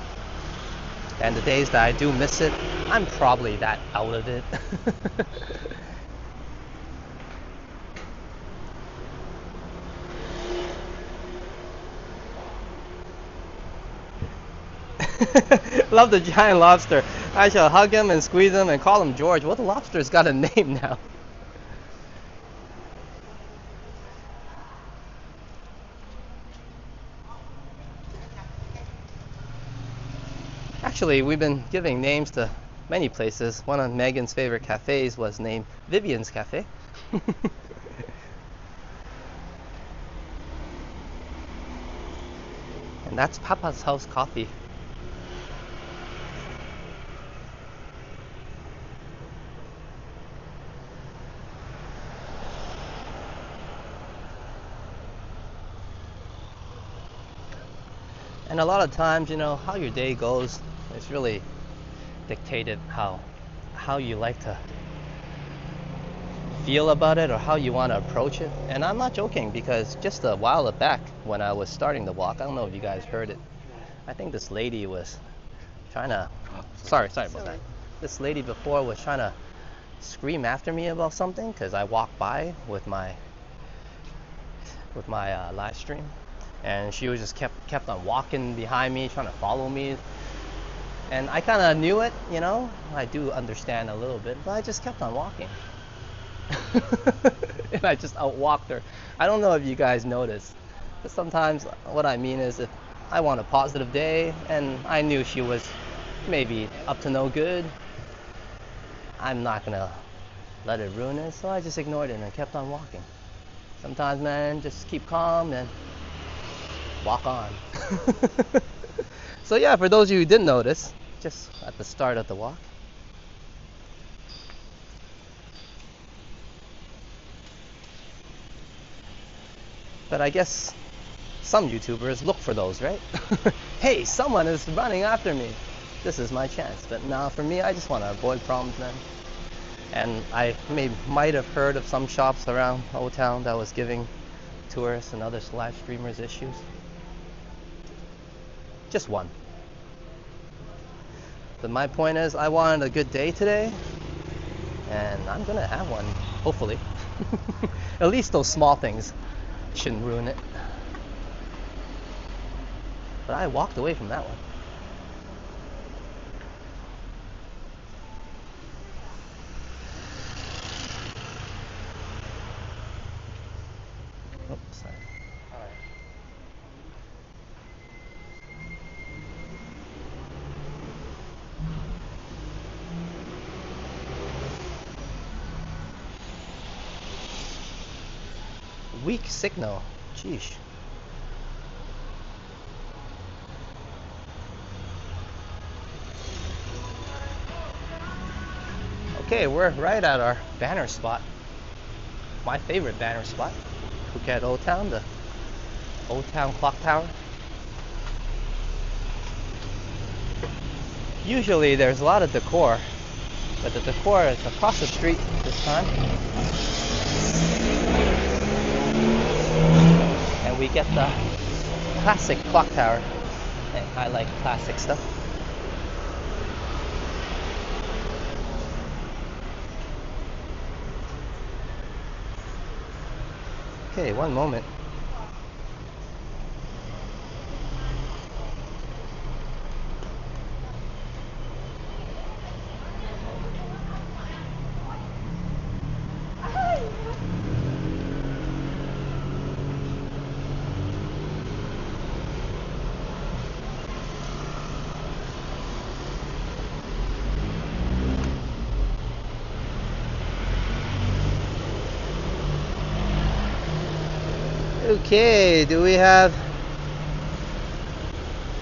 S1: And the days that I do miss it, I'm probably that out of it. Love the giant lobster. I shall hug him and squeeze him and call him George. What, the lobster's got a name now? Actually, we've been giving names to many places. One of Megan's favorite cafes was named Vivian's Cafe. And that's Papa's House Coffee. And a lot of times, how your day goes is really dictated how you like to feel about it or how you want to approach it. And I'm not joking, because just a while back when I was starting the walk, I don't know if you guys heard it. I think this lady was trying to sorry about that. This lady before was trying to scream after me about something because I walked by with my live stream. And she was just kept on walking behind me, trying to follow me. And I kind of knew it, I do understand a little bit, but I just kept on walking. And I just outwalked her. I don't know if you guys noticed, but sometimes what I mean is, if I want a positive day and I knew she was maybe up to no good, I'm not gonna let it ruin it, so I just ignored it and kept on walking. Sometimes, man, just keep calm and walk on. So yeah, for those of you who didn't notice, just at the start of the walk. But I guess some YouTubers look for those, right? Hey, someone is running after me. This is my chance. But now for me, I just want to avoid problems, man. And I might have heard of some shops around Old Town that was giving tourists and other live streamers issues. Just one. But my point is, I wanted a good day today, and I'm gonna have one, hopefully. At least those small things shouldn't ruin it. But I walked away from that one. Oops, sorry. Weak signal. Sheesh. Okay, we're right at our banner spot. My favorite banner spot. Phuket Old Town, the Old Town Clock Tower. Usually there's a lot of decor, but the decor is across the street this time. And we get the classic clock tower. And I like classic stuff. Okay, one moment. Okay, do we have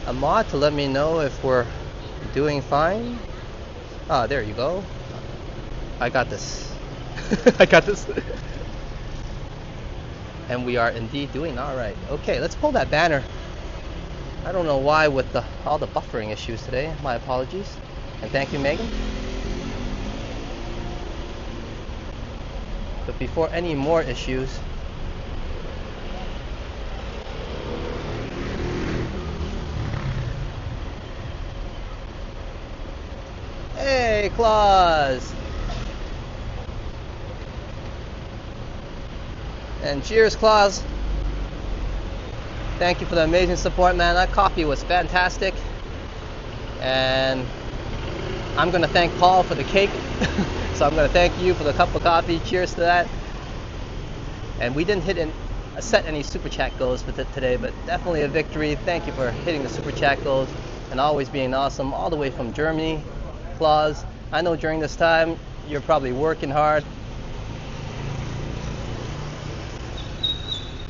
S1: a mod to let me know if we're doing fine? Ah, there you go. I got this. I got this. And we are indeed doing alright. Okay, let's pull that banner. I don't know why with all the buffering issues today. My apologies. And thank you, Megan. But before any more issues, hey, Claus! And cheers, Claus! Thank you for the amazing support, man. That coffee was fantastic. And I'm gonna thank Paul for the cake. So I'm gonna thank you for the cup of coffee. Cheers to that. And we didn't set any super chat goals for today, but definitely a victory. Thank you for hitting the super chat goals and always being awesome, all the way from Germany. Claus, I know during this time you're probably working hard,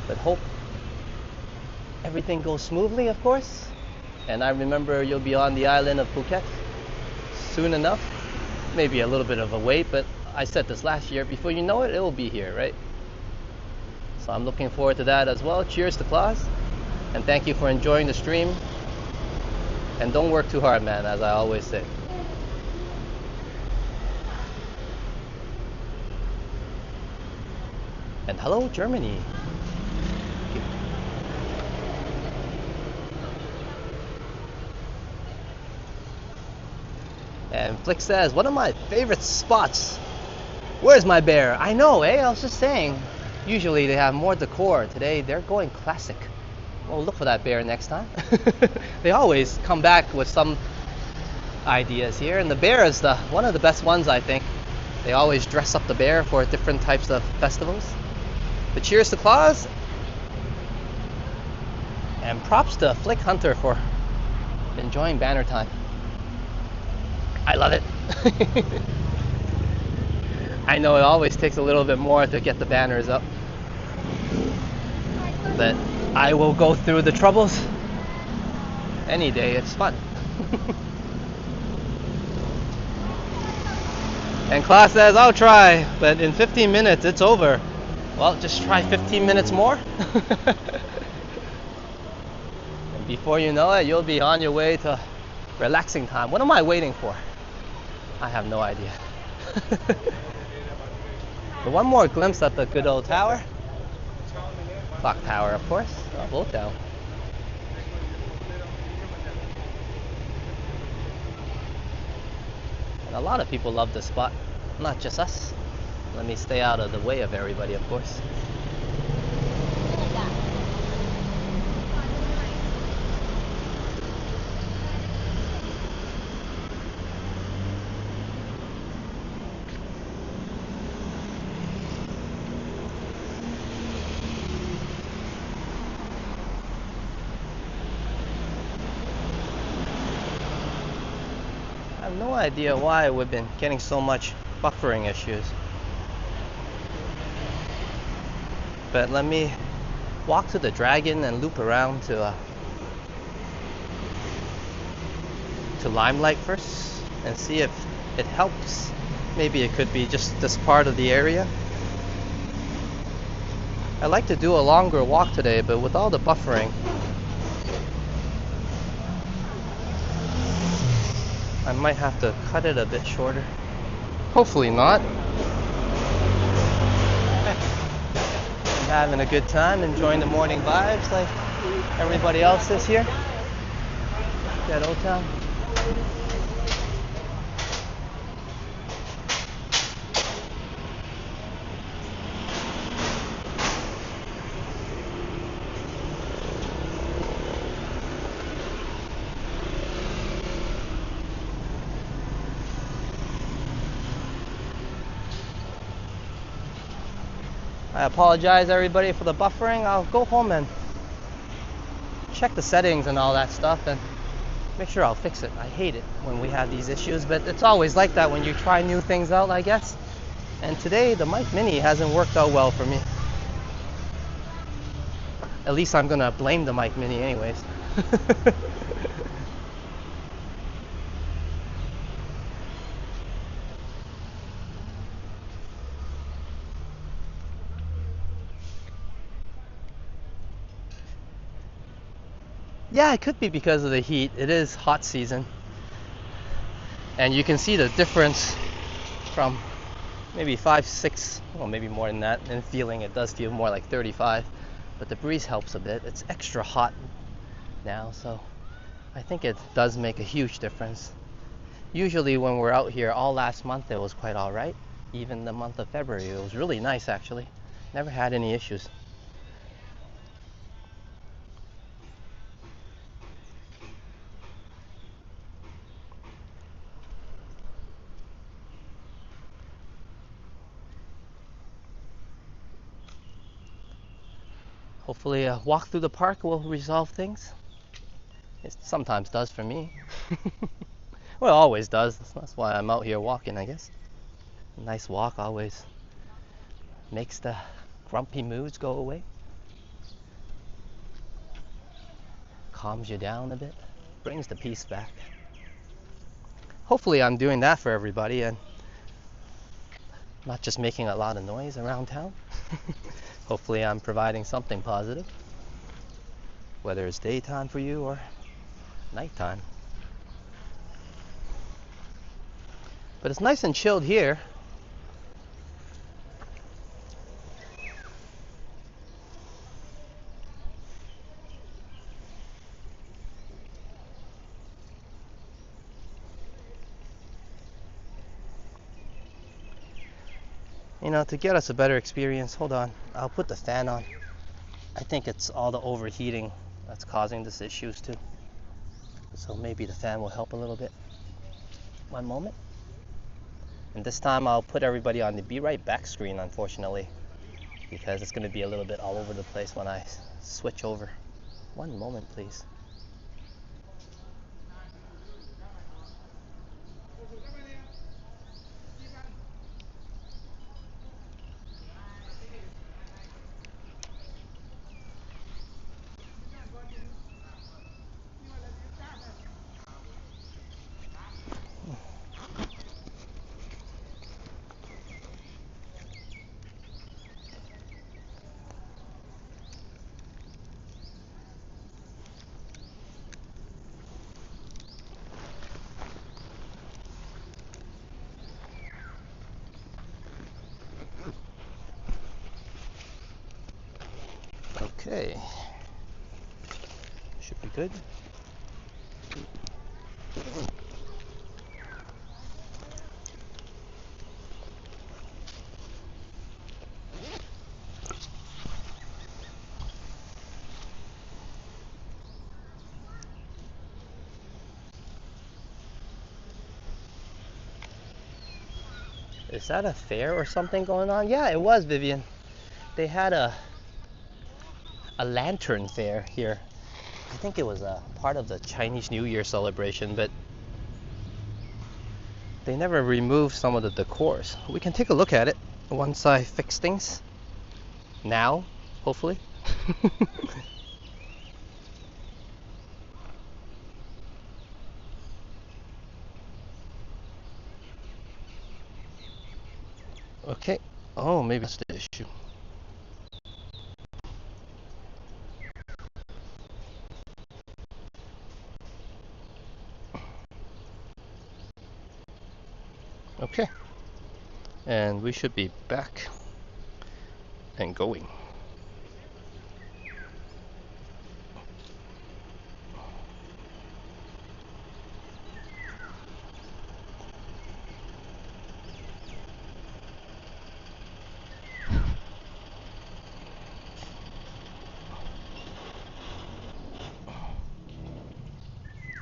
S1: but hope everything goes smoothly, of course. And I remember you'll be on the island of Phuket soon enough. Maybe a little bit of a wait, but I said this last year, before you know it, it will be here, right? So I'm looking forward to that as well. Cheers to Claus, and thank you for enjoying the stream. And don't work too hard, man, as I always say. And hello, Germany. And Flick says, one of my favorite spots. Where's my bear? I know, eh? I was just saying. Usually they have more decor. Today they're going classic. Well, look for that bear next time. They always come back with some ideas here. And the bear is one of the best ones, I think. They always dress up the bear for different types of festivals. But cheers to Claus. And props to Flick Hunter for enjoying banner time. I love it. I know it always takes a little bit more to get the banners up, but I will go through the troubles any day. It's fun. And Class says, I'll try, but in 15 minutes it's over. Well, just try 15 minutes more. And before you know it, you'll be on your way to relaxing time. What am I waiting for? I have no idea. But one more glimpse at the good old tower. Clock tower, of course. Old Town. And a lot of people love this spot, not just us. Let me stay out of the way of everybody, of course. I have no idea why we've been getting so much buffering issues. But let me walk to the Dragon and loop around to Limelight first and see if it helps. Maybe it could be just this part of the area. I like to do a longer walk today, but with all the buffering, I might have to cut it a bit shorter. Hopefully not. I'm having a good time, enjoying the morning vibes like everybody else is here at Old Town. I apologize everybody for the buffering. I'll go home and check the settings and all that stuff and make sure I'll fix it. I hate it when we have these issues, but it's always like that when you try new things out, I guess. And today the mic mini hasn't worked out well for me. At least I'm gonna blame the mic mini anyways. Yeah, it could be because of the heat. It is hot season. And you can see the difference from maybe 5, 6, well maybe more than that. And feeling, it does feel more like 35. But the breeze helps a bit. It's extra hot now, so I think it does make a huge difference. Usually when we're out here all last month it was quite alright. Even the month of February, it was really nice actually. Never had any issues. Hopefully a walk through the park will resolve things. It sometimes does for me. Well, it always does. That's why I'm out here walking, I guess. A nice walk always makes the grumpy moods go away. Calms you down a bit. Brings the peace back. Hopefully I'm doing that for everybody and not just making a lot of noise around town. Hopefully I'm providing something positive, whether it's daytime for you or nighttime. But it's nice and chilled here. You know, to get us a better experience, hold on, I'll put the fan on. I think it's all the overheating that's causing this issues too. So maybe the fan will help a little bit. One moment. And this time I'll put everybody on the Be Right Back screen, unfortunately, because it's going to be a little bit all over the place when I switch over. One moment, please. Okay. Should be good. Is that a fair or something going on? Yeah, it was, Vivian. They had a lantern fair here. I think it was a part of the Chinese New Year celebration, but they never removed some of the decors. We can take a look at it once I fix things. Now, hopefully. Okay. Oh, maybe that's the issue. Okay. And we should be back and going.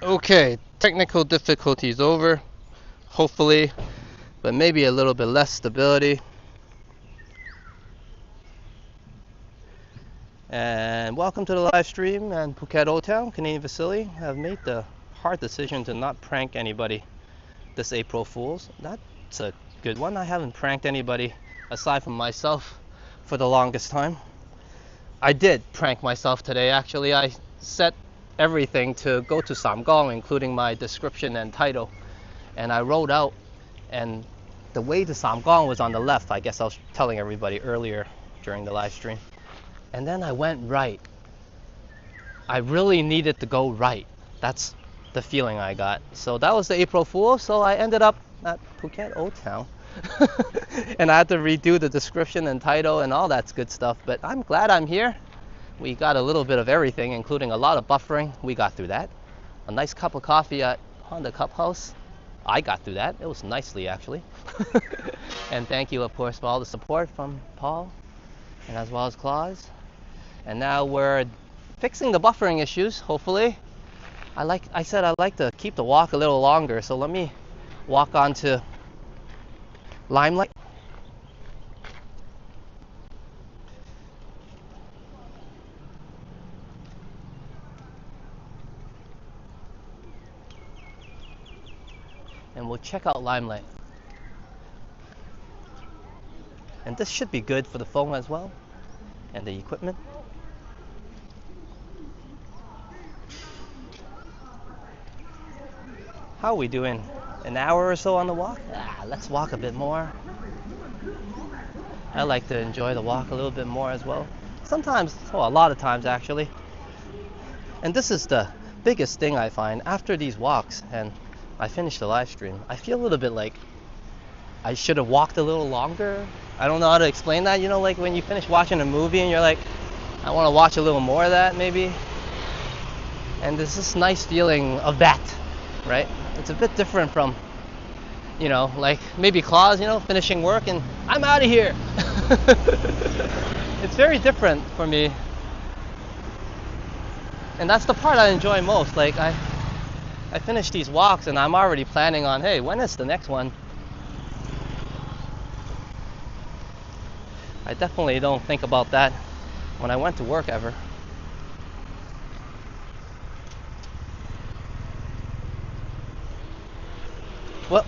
S1: Okay, technical difficulties over, hopefully, but maybe a little bit less stability. And welcome to the live stream and Phuket Old Town, Canadian facility. I've made the hard decision to not prank anybody this April Fool's. That's a good one. I haven't pranked anybody aside from myself for the longest time. I did prank myself today, actually. I set everything to go to Samgong, including my description and title. And I wrote out, and the way to Samgong was on the left. I guess I was telling everybody earlier during the live stream. And then I went right. I really needed to go right. That's the feeling I got. So that was the April Fool. So I ended up at Phuket Old Town. And I had to redo the description and title and all that good stuff. But I'm glad I'm here. We got a little bit of everything, including a lot of buffering. We got through that. A nice cup of coffee at Honda Cup House. I got through that. It was nicely, actually. And thank you, of course, for all the support from Paul and as well as Claus. And now we're fixing the buffering issues, hopefully. I said I like to keep the walk a little longer, so let me walk onto Limelight. and we'll check out Limelight. And this should be good for the phone as well, and the equipment. How are we doing? An hour or so on the walk? Let's walk a bit more. I like to enjoy the walk a little bit more as well. Sometimes, a lot of times actually. And this is the biggest thing I find after these walks and I finish the live stream. I feel a little bit like I should have walked a little longer. I don't know how to explain that. You know, like when you finish watching a movie and you're like, I want to watch a little more of that maybe. And there's this nice feeling of that, right? It's a bit different from, you know, like maybe Claus, you know, finishing work and I'm out of here. It's very different for me. And that's the part I enjoy most. Like I finish these walks and I'm already planning on, hey, when is the next one? I definitely don't think about that when I went to work ever. Well,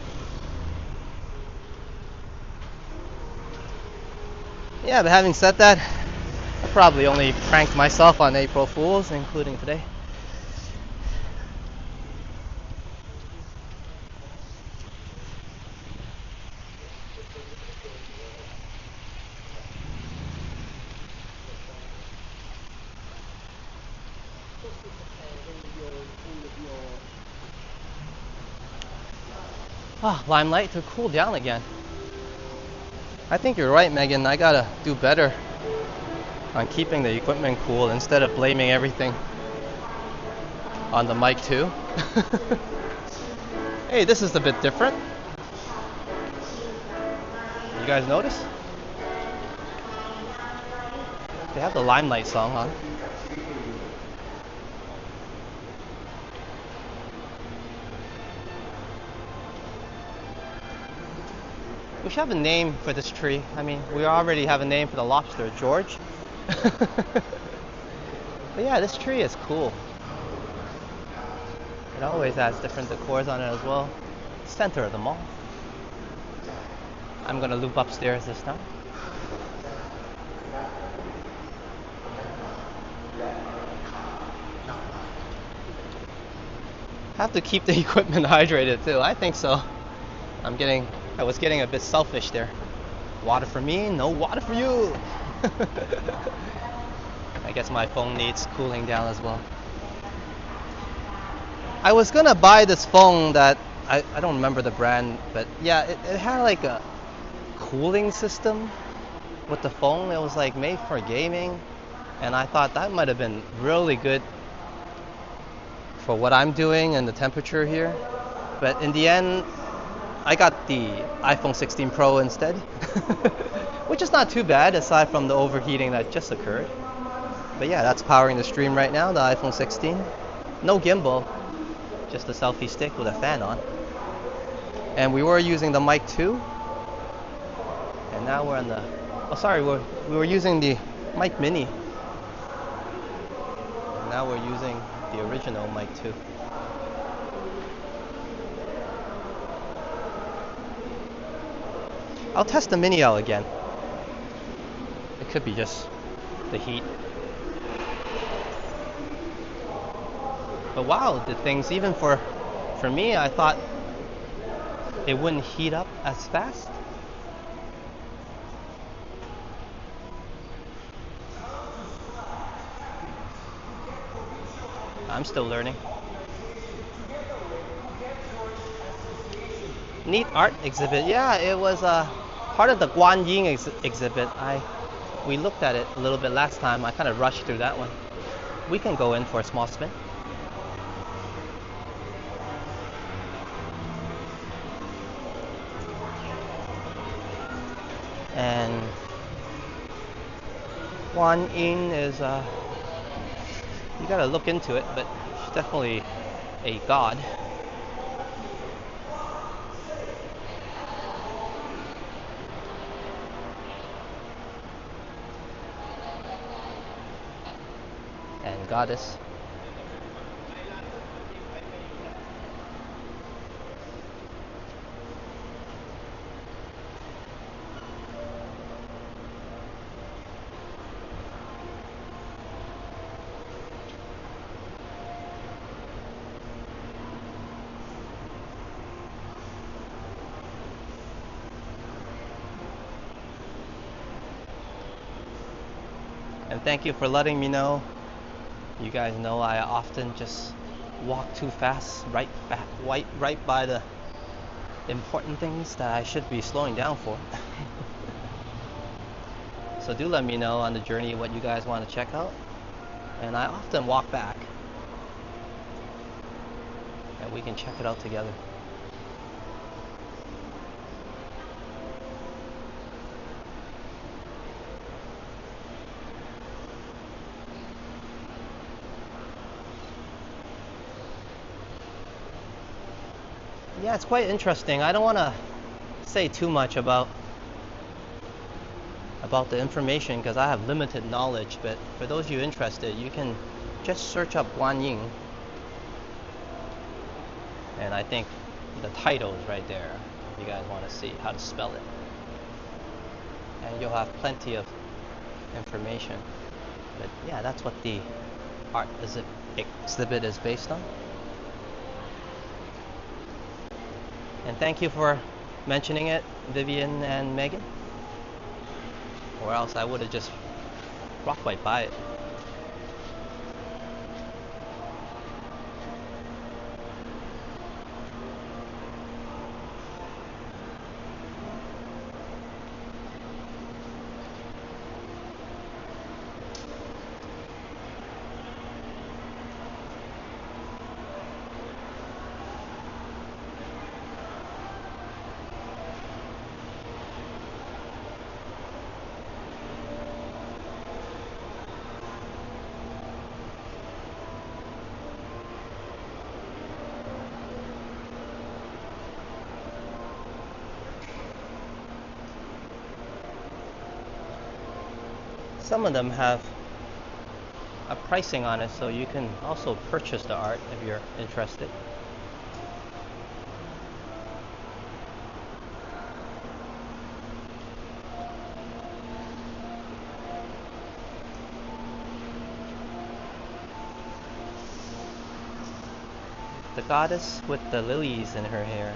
S1: yeah, but having said that, I probably only pranked myself on April Fools, including today. Limelight to cool down again. I think you're right, Megan. I gotta do better on keeping the equipment cool instead of blaming everything on the mic too. Hey, this is a bit different. You guys notice? They have the Limelight song on. We should have a name for this tree. I mean, we already have a name for the lobster, George. But yeah, this tree is cool. It always has different decors on it as well. Center of the mall. I'm gonna loop upstairs this time. Have to keep the equipment hydrated too. I think so. I was getting a bit selfish there. Water for me, no water for you. I guess my phone needs cooling down as well. I was gonna buy this phone that I don't remember the brand, but yeah, it had like a cooling system with the phone. It was like made for gaming, and I thought that might have been really good for what I'm doing and the temperature here. But in the end, I got the iPhone 16 Pro instead, which is not too bad aside from the overheating that just occurred. But yeah, that's powering the stream right now, the iPhone 16. No gimbal, just a selfie stick with a fan on. And we were using the mic too. And now we're on the, we were using the mic mini. And now we're using the original mic too. I'll test the mini out again. It could be just the heat. But wow, the things, even for me, I thought it wouldn't heat up as fast. I'm still learning. Neat art exhibit. Yeah, it was part of the Guan Yin exhibit. We looked at it a little bit last time. I kind of rushed through that one. We can go in for a small spin. And Guan Yin is you gotta look into it, but she's definitely a god. And goddess. And thank you for letting me know. You guys know I often just walk too fast, right by the important things that I should be slowing down for. So do let me know on the journey what you guys want to check out. And I often walk back, and we can check it out together. Yeah, it's quite interesting. I don't want to say too much about the information because I have limited knowledge, but for those of you interested, you can just search up Guanyin, and I think the title is right there if you guys want to see how to spell it, and you'll have plenty of information. But yeah, that's what the art exhibit is based on. And thank you for mentioning it, Vivian and Megan, or else I would have just walked right by it. Some of them have a pricing on it, so you can also purchase the art if you're interested. The goddess with the lilies in her hair.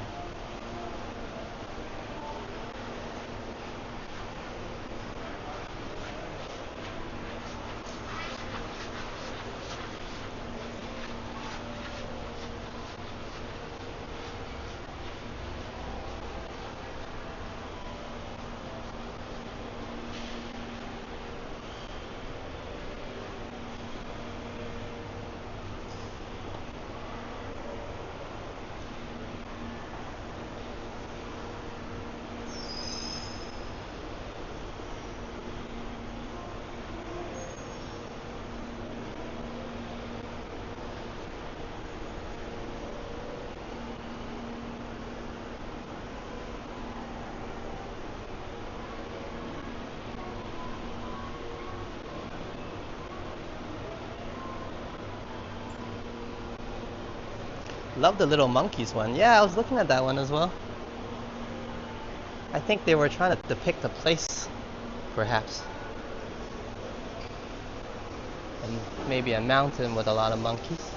S1: Love the little monkeys one. Yeah, I was looking at that one as well. I think they were trying to depict a place, perhaps. And maybe a mountain with a lot of monkeys.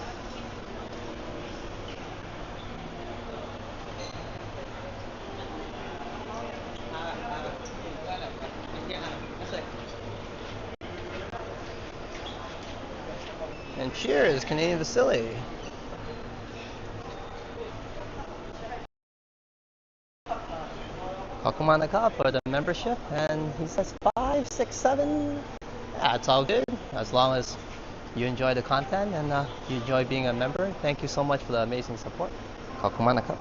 S1: And cheers, Canadian facility. Kakumanaka for the membership, and he says 5, 6, 7. Yeah, it's all good as long as you enjoy the content and you enjoy being a member. Thank you so much for the amazing support. Kakumanaka.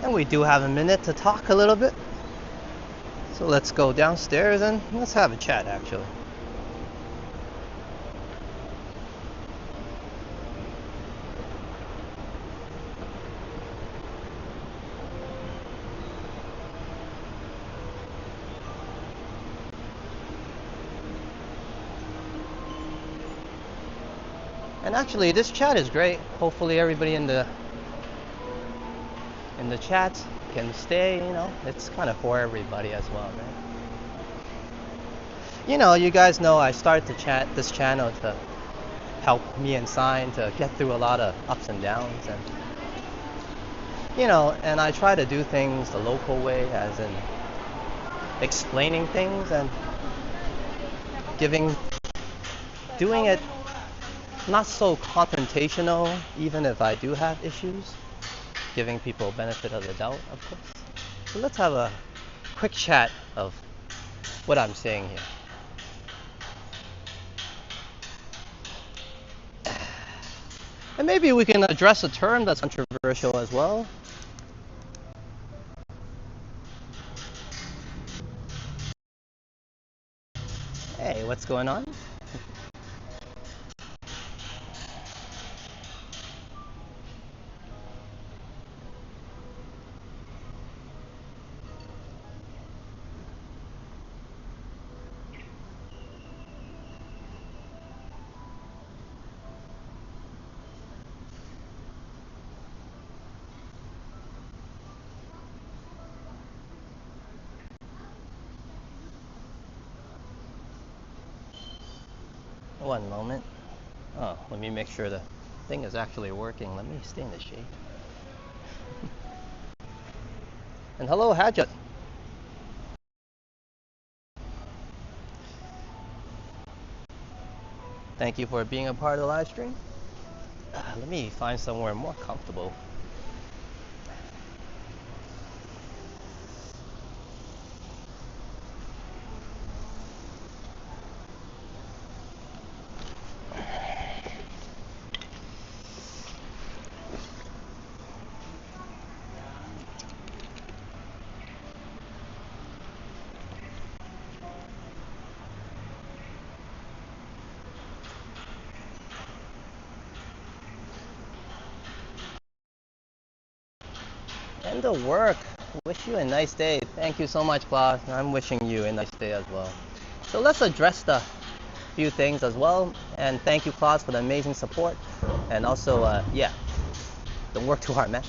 S1: And we do have a minute to talk a little bit. So let's go downstairs and let's have a chat actually. And actually, this chat is great. Hopefully, everybody in the chat can stay. You know, it's kind of for everybody as well, right? You know, you guys know I started this channel to help me and Sign to get through a lot of ups and downs, and you know, and I try to do things the local way, as in explaining things and giving, doing it not so confrontational, even if I do have issues, giving people benefit of the doubt, of course. So let's have a quick chat of what I'm saying here. And maybe we can address a term that's controversial as well. Hey, what's going on? One moment. Oh, let me make sure the thing is actually working. Let me stay in the shade. And hello, Hajat. Thank you for being a part of the live stream. Let me find somewhere more comfortable. And the work. Wish you a nice day. Thank you so much, Claude. I'm wishing you a nice day as well. So let's address the few things as well. And thank you, Claude, for the amazing support. And also, yeah, don't work too hard, man.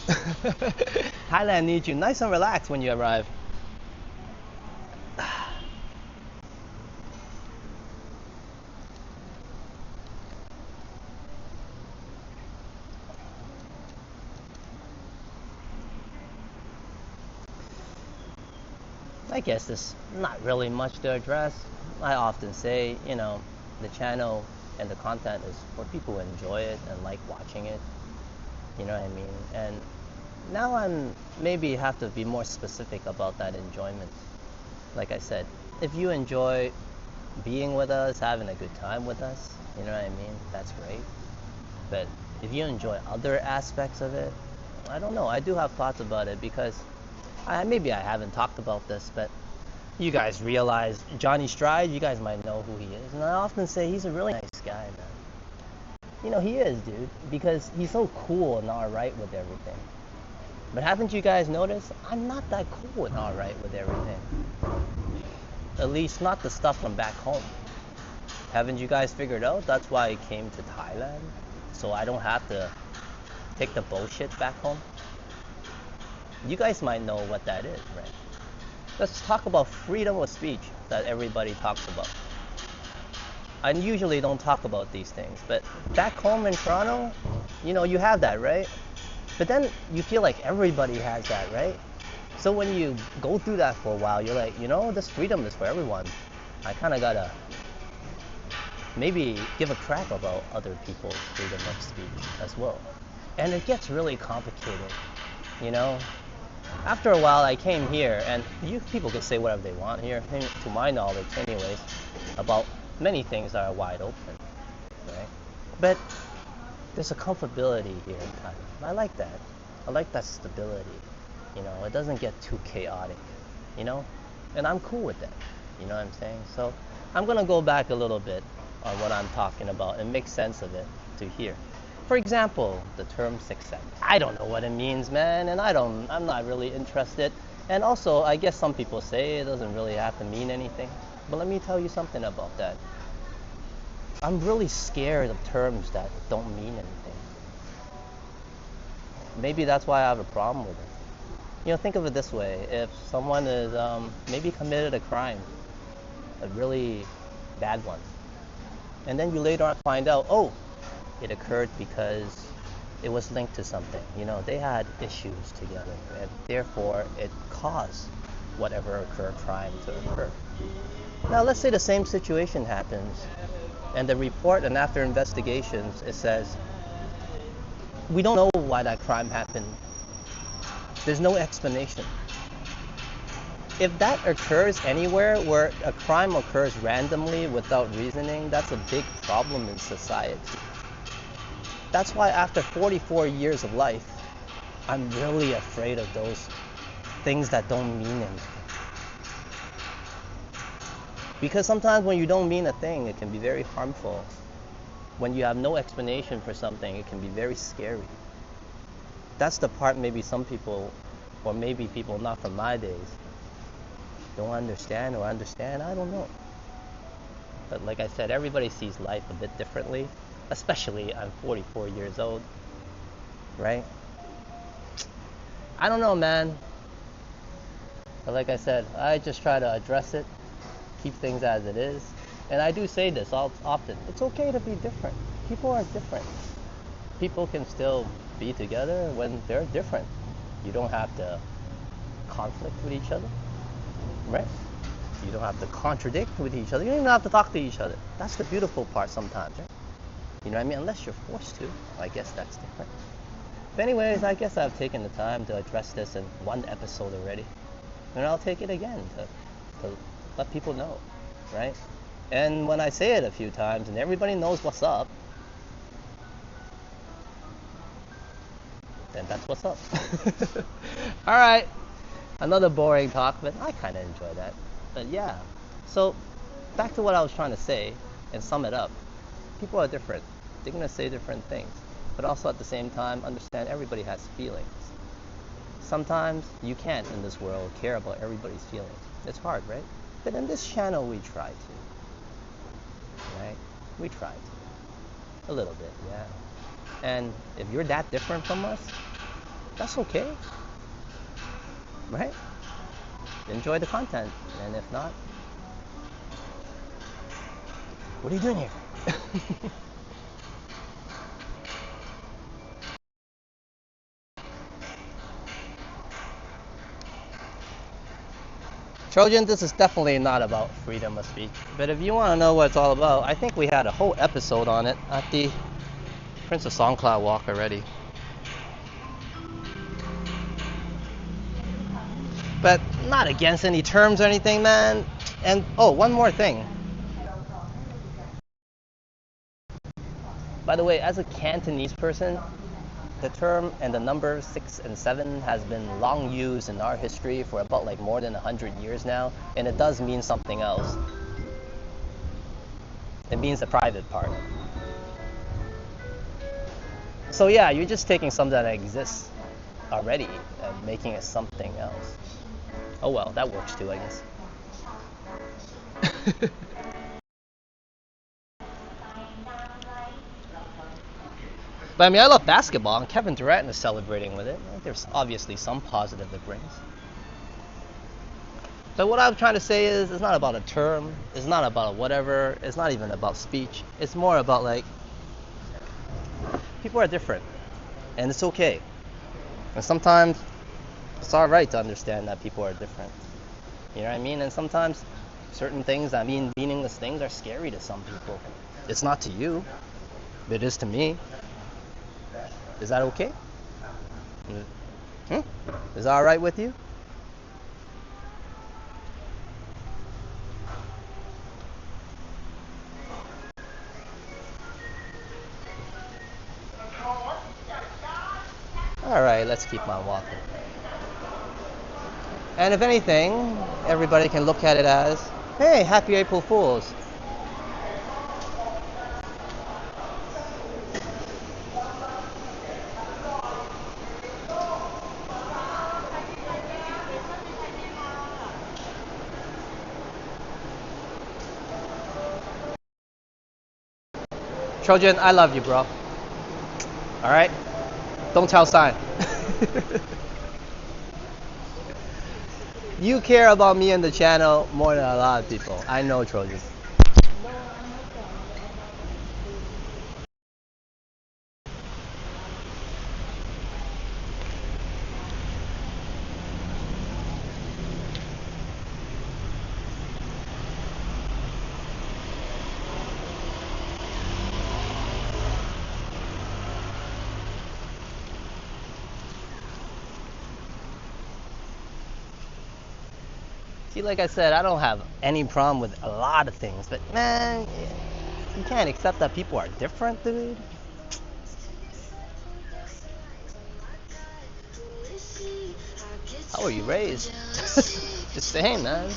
S1: Thailand needs you nice and relaxed when you arrive. I guess there's not really much to address. I often say, you know, the channel and the content is for people who enjoy it and like watching it. You know what I mean? And now I'm maybe have to be more specific about that enjoyment. Like I said, if you enjoy being with us, having a good time with us, you know what I mean? That's great. But if you enjoy other aspects of it, I don't know. I do have thoughts about it because maybe I haven't talked about this, but you guys realize Johnny Stride, you guys might know who he is. And I often say he's a really nice guy, man. You know, he is, dude, because he's so cool and alright with everything. But haven't you guys noticed? I'm not that cool and alright with everything. At least not the stuff from back home. Haven't you guys figured out? That's why I came to Thailand. So I don't have to take the bullshit back home. You guys might know what that is, right? Let's talk about freedom of speech that everybody talks about. I usually don't talk about these things, but back home in Toronto, you know, you have that, right? But then you feel like everybody has that, right? So when you go through that for a while, you're like, you know, this freedom is for everyone. I kind of gotta maybe give a crap about other people's freedom of speech as well. And it gets really complicated, you know? After a while, I came here, and you people can say whatever they want here, to my knowledge anyways, about many things that are wide open, right? But there's a comfortability here in Thailand. I like that. I like that stability. You know, it doesn't get too chaotic, you know? And I'm cool with that, you know what I'm saying? So I'm gonna go back a little bit on what I'm talking about and make sense of it to here. For example, the term success. I don't know what it means, man, and I'm not really interested. And also, I guess some people say it doesn't really have to mean anything. But let me tell you something about that. I'm really scared of terms that don't mean anything. Maybe that's why I have a problem with it. Think of it this way: if someone is maybe committed a crime, a really bad one, and then you later on find out, oh, it occurred because it was linked to something. They had issues together, and therefore it caused whatever crime to occur. Now, let's say the same situation happens, and the report and after investigations, it says, we don't know why that crime happened. There's no explanation. If that occurs anywhere where a crime occurs randomly without reasoning, that's a big problem in society. That's why after 44 years of life, I'm really afraid of those things that don't mean anything. Because sometimes when you don't mean a thing, it can be very harmful. When you have no explanation for something, it can be very scary. That's the part maybe some people, or maybe people not from my days, don't understand or understand. I don't know. But like I said, everybody sees life a bit differently, especially I'm 44 years old, right? I don't know, man. But like I said, I just try to address it, keep things as it is. And I do say this often. It's okay to be different. People are different. People can still be together when they're different. You don't have to conflict with each other, right? You don't have to contradict with each other. You don't even have to talk to each other. That's the beautiful part sometimes, right? You know what I mean? Unless you're forced to. I guess that's different. But anyways, I guess I've taken the time to address this in one episode already. And I'll take it again to let people know, right? And when I say it a few times and everybody knows what's up, then that's what's up. All right. Another boring talk, but I kind of enjoy that. But yeah. So back to what I was trying to say and sum it up. People are different. They're going to say different things. But also at the same time, understand everybody has feelings. Sometimes you can't in this world care about everybody's feelings. It's hard, right? But in this channel, we try to. Right? We try to. A little bit, yeah. And if you're that different from us, that's okay. Right? Enjoy the content. And if not, what are you doing here? Trojan, this is definitely not about freedom of speech. But if you want to know what it's all about, I think we had a whole episode on it at the Prince of SoundCloud walk already. But not against any terms or anything, man. And oh, one more thing. By the way, as a Cantonese person, the term and the number 6 and 7 has been long used in our history for about like more than 100 years now, and it does mean something else. It means the private part. So yeah, you're just taking something that exists already and making it something else. Oh well, that works too, I guess. But I mean, I love basketball, and Kevin Durant is celebrating with it. There's obviously some positive it brings. But what I'm trying to say is, it's not about a term. It's not about whatever. It's not even about speech. It's more about like, people are different, and it's okay. And sometimes it's all right to understand that people are different. You know what I mean? And sometimes certain things that mean meaningless things are scary to some people. It's not to you, but it is to me. Is that okay? Is that all right with you? All right, let's keep on walking. And if anything, everybody can look at it as, hey, happy April Fools. Trojan, I love you, bro. All right? Don't tell sign. You care about me and the channel more than a lot of people. I know, Trojan. See, like I said, I don't have any problem with a lot of things, but man, you can't accept that people are different, dude. How were you raised? Just saying, man.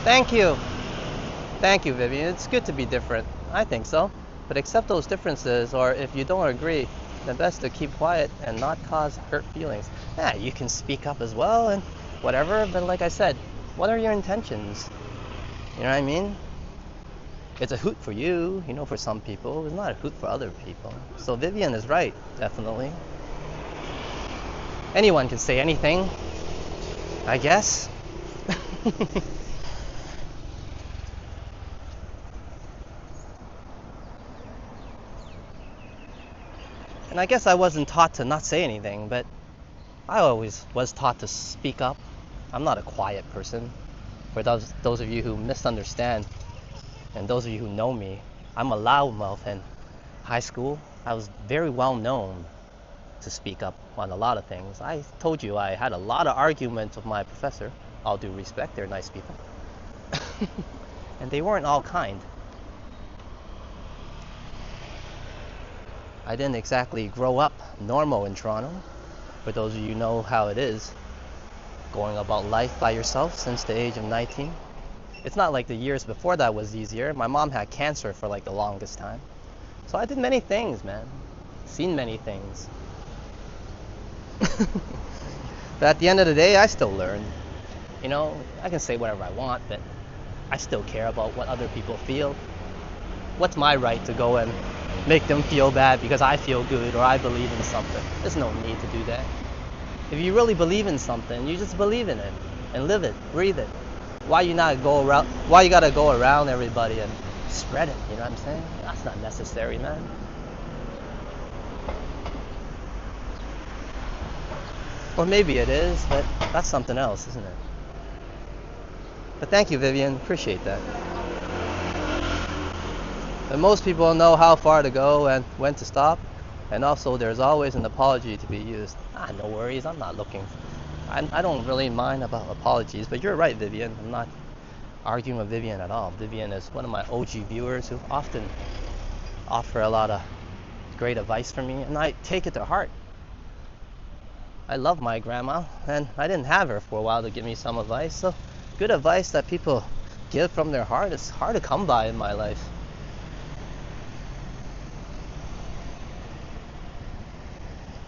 S1: Thank you. Thank you, Vivian. It's good to be different. I think so. But accept those differences, or if you don't agree, then best to keep quiet and not cause hurt feelings. Yeah, you can speak up as well and whatever, but like I said, what are your intentions? You know what I mean? It's a hoot for you, you know, for some people. It's not a hoot for other people. So Vivian is right, definitely. Anyone can say anything, I guess. And I guess I wasn't taught to not say anything, but I always was taught to speak up. I'm not a quiet person. For those of you who misunderstand, and those of you who know me, I'm a loudmouth. In high school, I was very well known to speak up on a lot of things. I told you I had a lot of arguments with my professor. All due respect, they're nice people. And they weren't all kind. I didn't exactly grow up normal in Toronto. For those of you who know how it is, going about life by yourself since the age of 19. It's not like the years before that was easier. My mom had cancer for like the longest time. So I did many things, man. Seen many things. But at the end of the day, I still learn. You know, I can say whatever I want, but I still care about what other people feel. What's my right to go and make them feel bad because I feel good or I believe in something? There's no need to do that. If you really believe in something, you just believe in it and live it, breathe it. Why you not go around? Why you gotta go around everybody and spread it? You know what I'm saying? That's not necessary, man. Or maybe it is, but that's something else, isn't it? But thank you, Vivian. Appreciate that. And most people know how far to go and when to stop. And also, there's always an apology to be used. No worries. I'm not looking. I don't really mind about apologies, but you're right, Vivian. I'm not arguing with Vivian at all. Vivian is one of my OG viewers who often offer a lot of great advice for me, and I take it to heart. I love my grandma, and I didn't have her for a while to give me some advice, so good advice that people give from their heart is hard to come by in my life.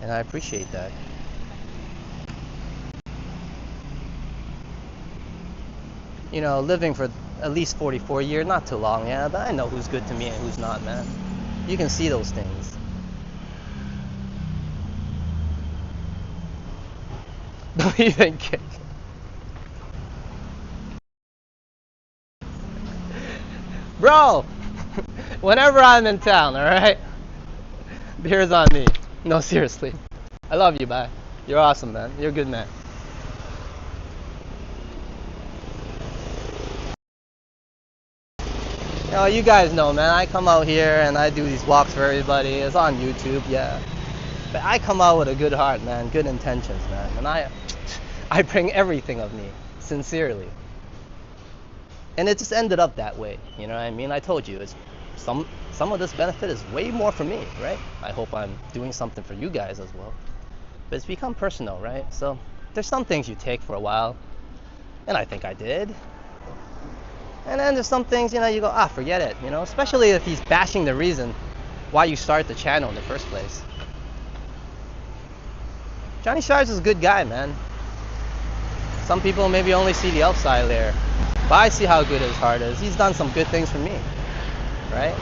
S1: And I appreciate that. You know, living for at least 44 years, not too long, yeah, but I know who's good to me and who's not, man. You can see those things. Don't even kick. Bro, whenever I'm in town, alright? Beer's on me. No, seriously. I love you, bye. You're awesome, man. You're a good man. You know, you guys know, man. I come out here and I do these walks for everybody. It's on YouTube, yeah. But I come out with a good heart, man. Good intentions, man. And I bring everything of me, sincerely. And it just ended up that way. You know what I mean? I told you, it's some of this benefit is way more for me, right? I hope I'm doing something for you guys as well. But it's become personal, right? So There's some things you take for a while, and I think I did. And then there's some things, you go, forget it, especially if he's bashing the reason why you started the channel in the first place. Johnny Strides is a good guy, man. Some people maybe only see the outside layer, but I see how good his heart is. He's done some good things for me, right?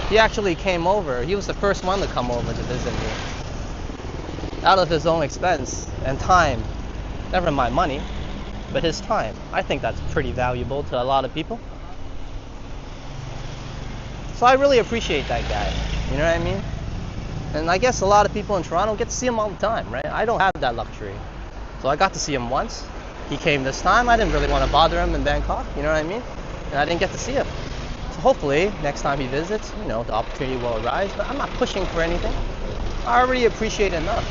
S1: He actually came over. He was the first one to come over to visit me, out of his own expense and time. Never mind money, but his time. I think that's pretty valuable to a lot of people. So I really appreciate that guy, you know what I mean? And I guess a lot of people in Toronto get to see him all the time, right? I don't have that luxury. So I got to see him once. He came this time. I didn't really want to bother him in Bangkok, you know what I mean? And I didn't get to see him. So hopefully, next time he visits, the opportunity will arise. But I'm not pushing for anything. I already appreciate enough.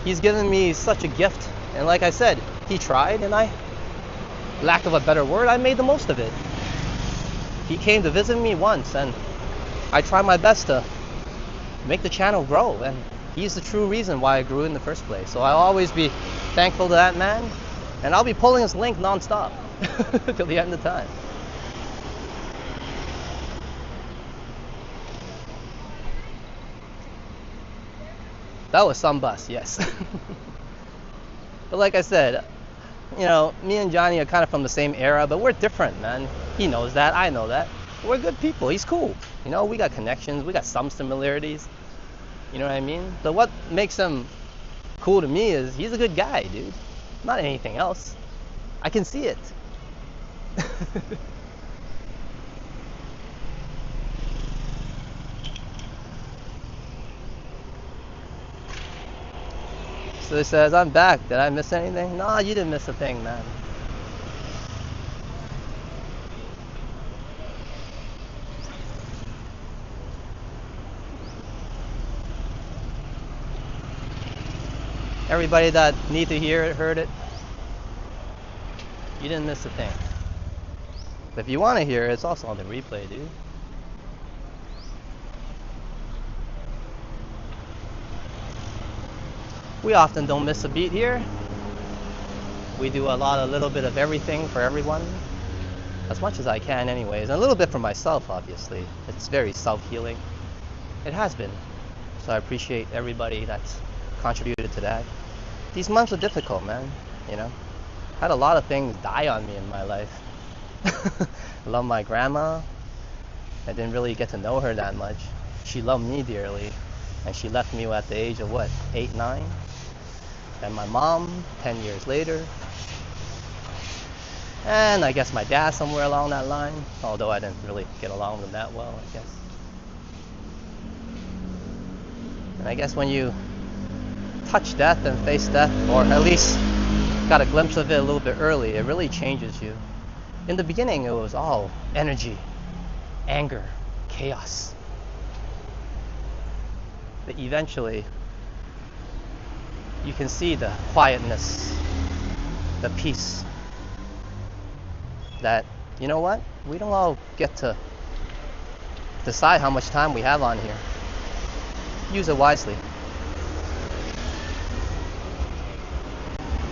S1: He's given me such a gift. And like I said, he tried, and lack of a better word, I made the most of it. He came to visit me once, and I tried my best to make the channel grow, and he's the true reason why I grew in the first place. So I'll always be thankful to that man, and I'll be pulling his link non-stop till the end of time. That was some bus, yes. But like I said, me and Johnny are kind of from the same era, but we're different, man. He knows that, I know that. We're good people. He's cool. We got connections, we got some similarities. You know what I mean? But what makes him cool to me is he's a good guy, dude. Not anything else. I can see it. So he says, I'm back. Did I miss anything? No, you didn't miss a thing, man. Everybody that need to hear it, heard it. You didn't miss a thing. But if you want to hear it, it's also on the replay, dude. We often don't miss a beat here. We do a little bit of everything for everyone. As much as I can anyways. And a little bit for myself, obviously. It's very self-healing. It has been. So I appreciate everybody that's contributed to that. These months are difficult, man. Had a lot of things die on me in my life. I love my grandma. I didn't really get to know her that much. She loved me dearly, and she left me at the age of 8, 9? And my mom 10 years later, and I guess my dad somewhere along that line, although I didn't really get along with him that well, I guess. And I guess when you touch death and face death, or at least got a glimpse of it a little bit early, it really changes you. In the beginning, it was all energy, anger, chaos. But eventually, you can see the quietness, the peace. That, we don't all get to decide how much time we have on here. Use it wisely.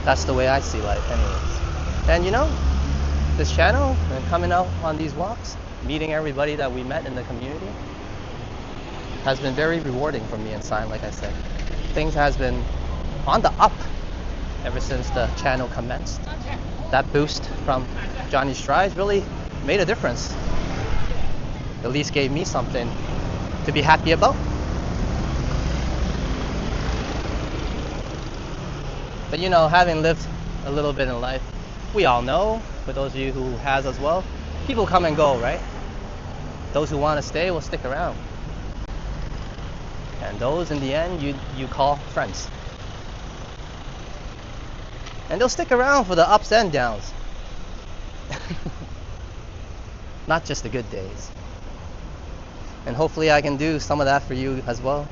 S1: That's the way I see life anyways. And this channel and coming out on these walks, meeting everybody that we met in the community, has been very rewarding for me inside, like I said. Things has been on the up ever since the channel commenced. That boost from Johnny Strides really made a difference. At least gave me something to be happy about. But having lived a little bit in life, we all know, for those of you who has as well, people come and go, right? Those who want to stay will stick around. And those in the end you call friends. And they'll stick around for the ups and downs. Not just the good days. And hopefully I can do some of that for you as well.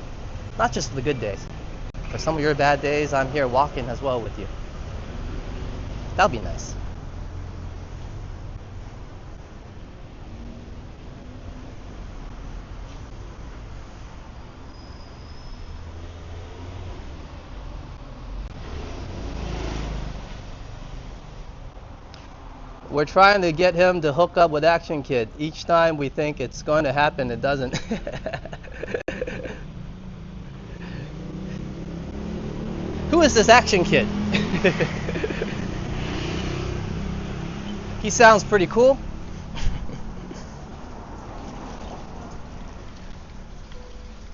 S1: Not just the good days. For some of your bad days, I'm here walking as well with you. That'll be nice. We're trying to get him to hook up with Action Kid. Each time we think it's going to happen, it doesn't. Who is this Action Kid? He sounds pretty cool.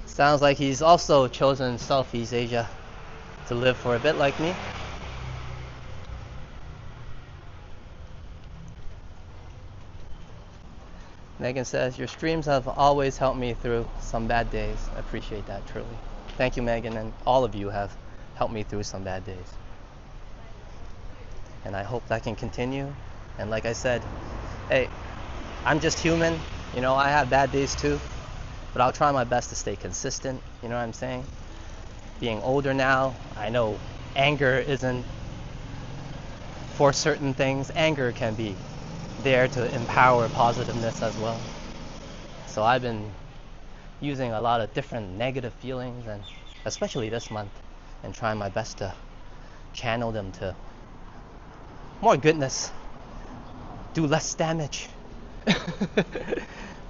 S1: Sounds like he's also chosen Southeast Asia to live for a bit like me. Megan says, your streams have always helped me through some bad days. I appreciate that, truly. Thank you, Megan, and all of you have helped me through some bad days. And I hope that can continue. And like I said, hey, I'm just human. You know, I have bad days too. But I'll try my best to stay consistent. You know what I'm saying? Being older now, I know anger isn't for certain things. Anger can be there to empower positiveness as well. So I've been using a lot of different negative feelings, and especially this month, and trying my best to channel them to more goodness, do less damage.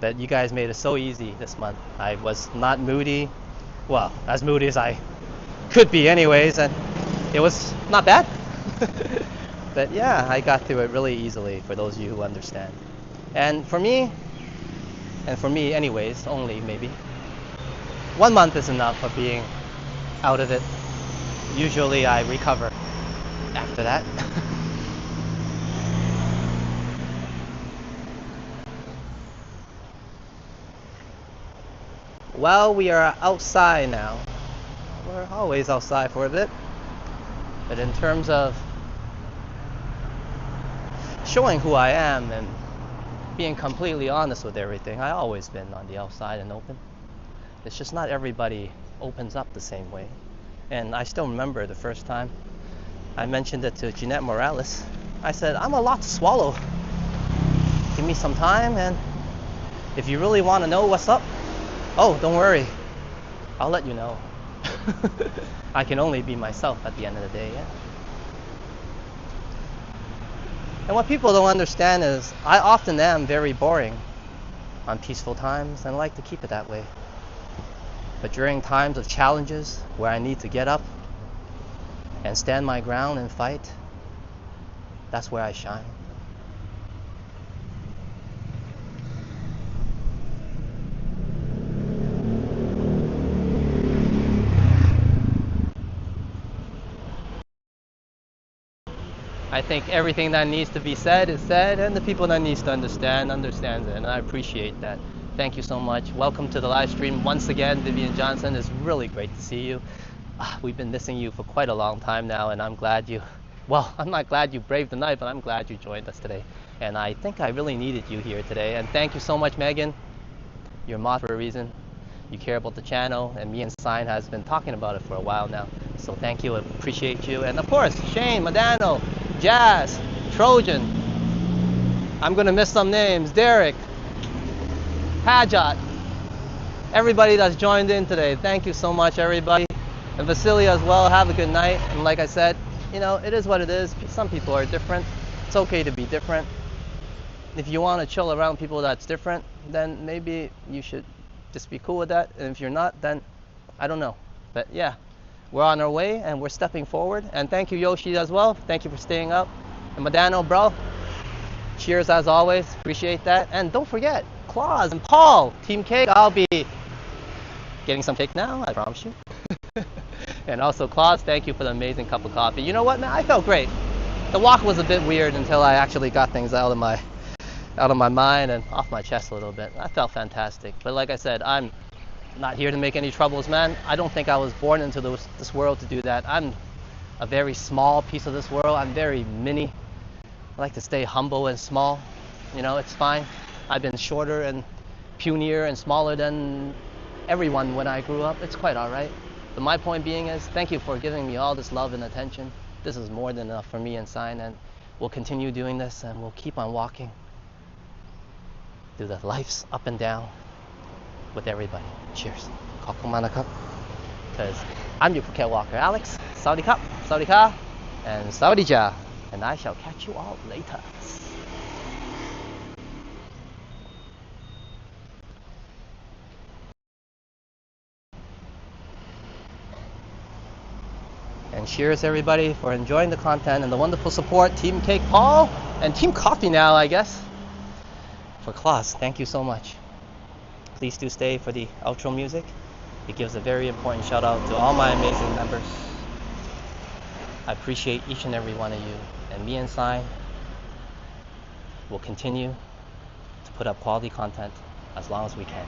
S1: But you guys made it so easy this month. I was not moody, well, as moody as I could be anyways, and it was not bad. But yeah, I got through it really easily, for those of you who understand. And for me anyways, only maybe 1 month is enough of being out of it. Usually I recover after that. Well, we are outside now. We're always outside for a bit. But in terms of showing who I am and being completely honest with everything, I always been on the outside and open. It's just not everybody opens up the same way. And I still remember the first time I mentioned it to Jeanette Morales. I said, I'm a lot to swallow. Give me some time, and if you really want to know what's up, oh, don't worry, I'll let you know. I can only be myself at the end of the day, yeah? And what people don't understand is I often am very boring on peaceful times, and I like to keep it that way. But during times of challenges where I need to get up and stand my ground and fight, that's where I shine. I think everything that needs to be said is said, and the people that needs to understand understands it, and I appreciate that. Thank you so much. Welcome to the live stream once again, Vivian Johnson. It's really great to see you. We've been missing you for quite a long time now, and I'm glad I'm not glad you braved the night, but I'm glad you joined us today. And I think I really needed you here today. And thank you so much, Megan. You're a mod for a reason. You care about the channel, and me and Sign has been talking about it for a while now. So thank you, I appreciate you. And of course, Shane, Madano, Jazz, Trojan. I'm gonna miss some names. Derek, Hajat, everybody that's joined in today. Thank you so much, everybody. And Vasilia as well, have a good night. And like I said, you know, it is what it is. Some people are different. It's okay to be different. If you want to chill around people that's different, then maybe you should just be cool with that. And if you're not, then I don't know. But yeah, we're on our way and we're stepping forward. And thank you, Yoshi, as well. Thank you for staying up. And Madano, bro, cheers as always. Appreciate that. And don't forget, Claus and Paul, Team Cake. I'll be getting some cake now, I promise you. And also, Claus, thank you for the amazing cup of coffee. You know what, man? I felt great. The walk was a bit weird until I actually got things out of my mind and off my chest a little bit. I felt fantastic. But like I said, I'm not here to make any troubles, man. I don't think I was born into this world to do that. I'm a very small piece of this world. I'm very mini. I like to stay humble and small. You know, it's fine. I've been shorter and punier and smaller than everyone when I grew up. It's quite all right. But my point being is, thank you for giving me all this love and attention. This is more than enough for me and Sign, and we'll continue doing this, and we'll keep on walking through the life's up and down with everybody. Cheers. Because I'm your Phuket Walker, Alex. Saudi Cup, Saudi Ka, and Saudi Ja. And I shall catch you all later. And cheers, everybody, for enjoying the content and the wonderful support. Team Cake Paul and Team Coffee now, I guess. For Klaus, thank you so much. Please do stay for the outro music. It gives a very important shout out to all my amazing members. I appreciate each and every one of you. And me and Sai will continue to put up quality content as long as we can.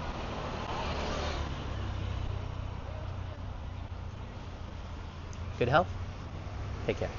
S1: Good health. Take care.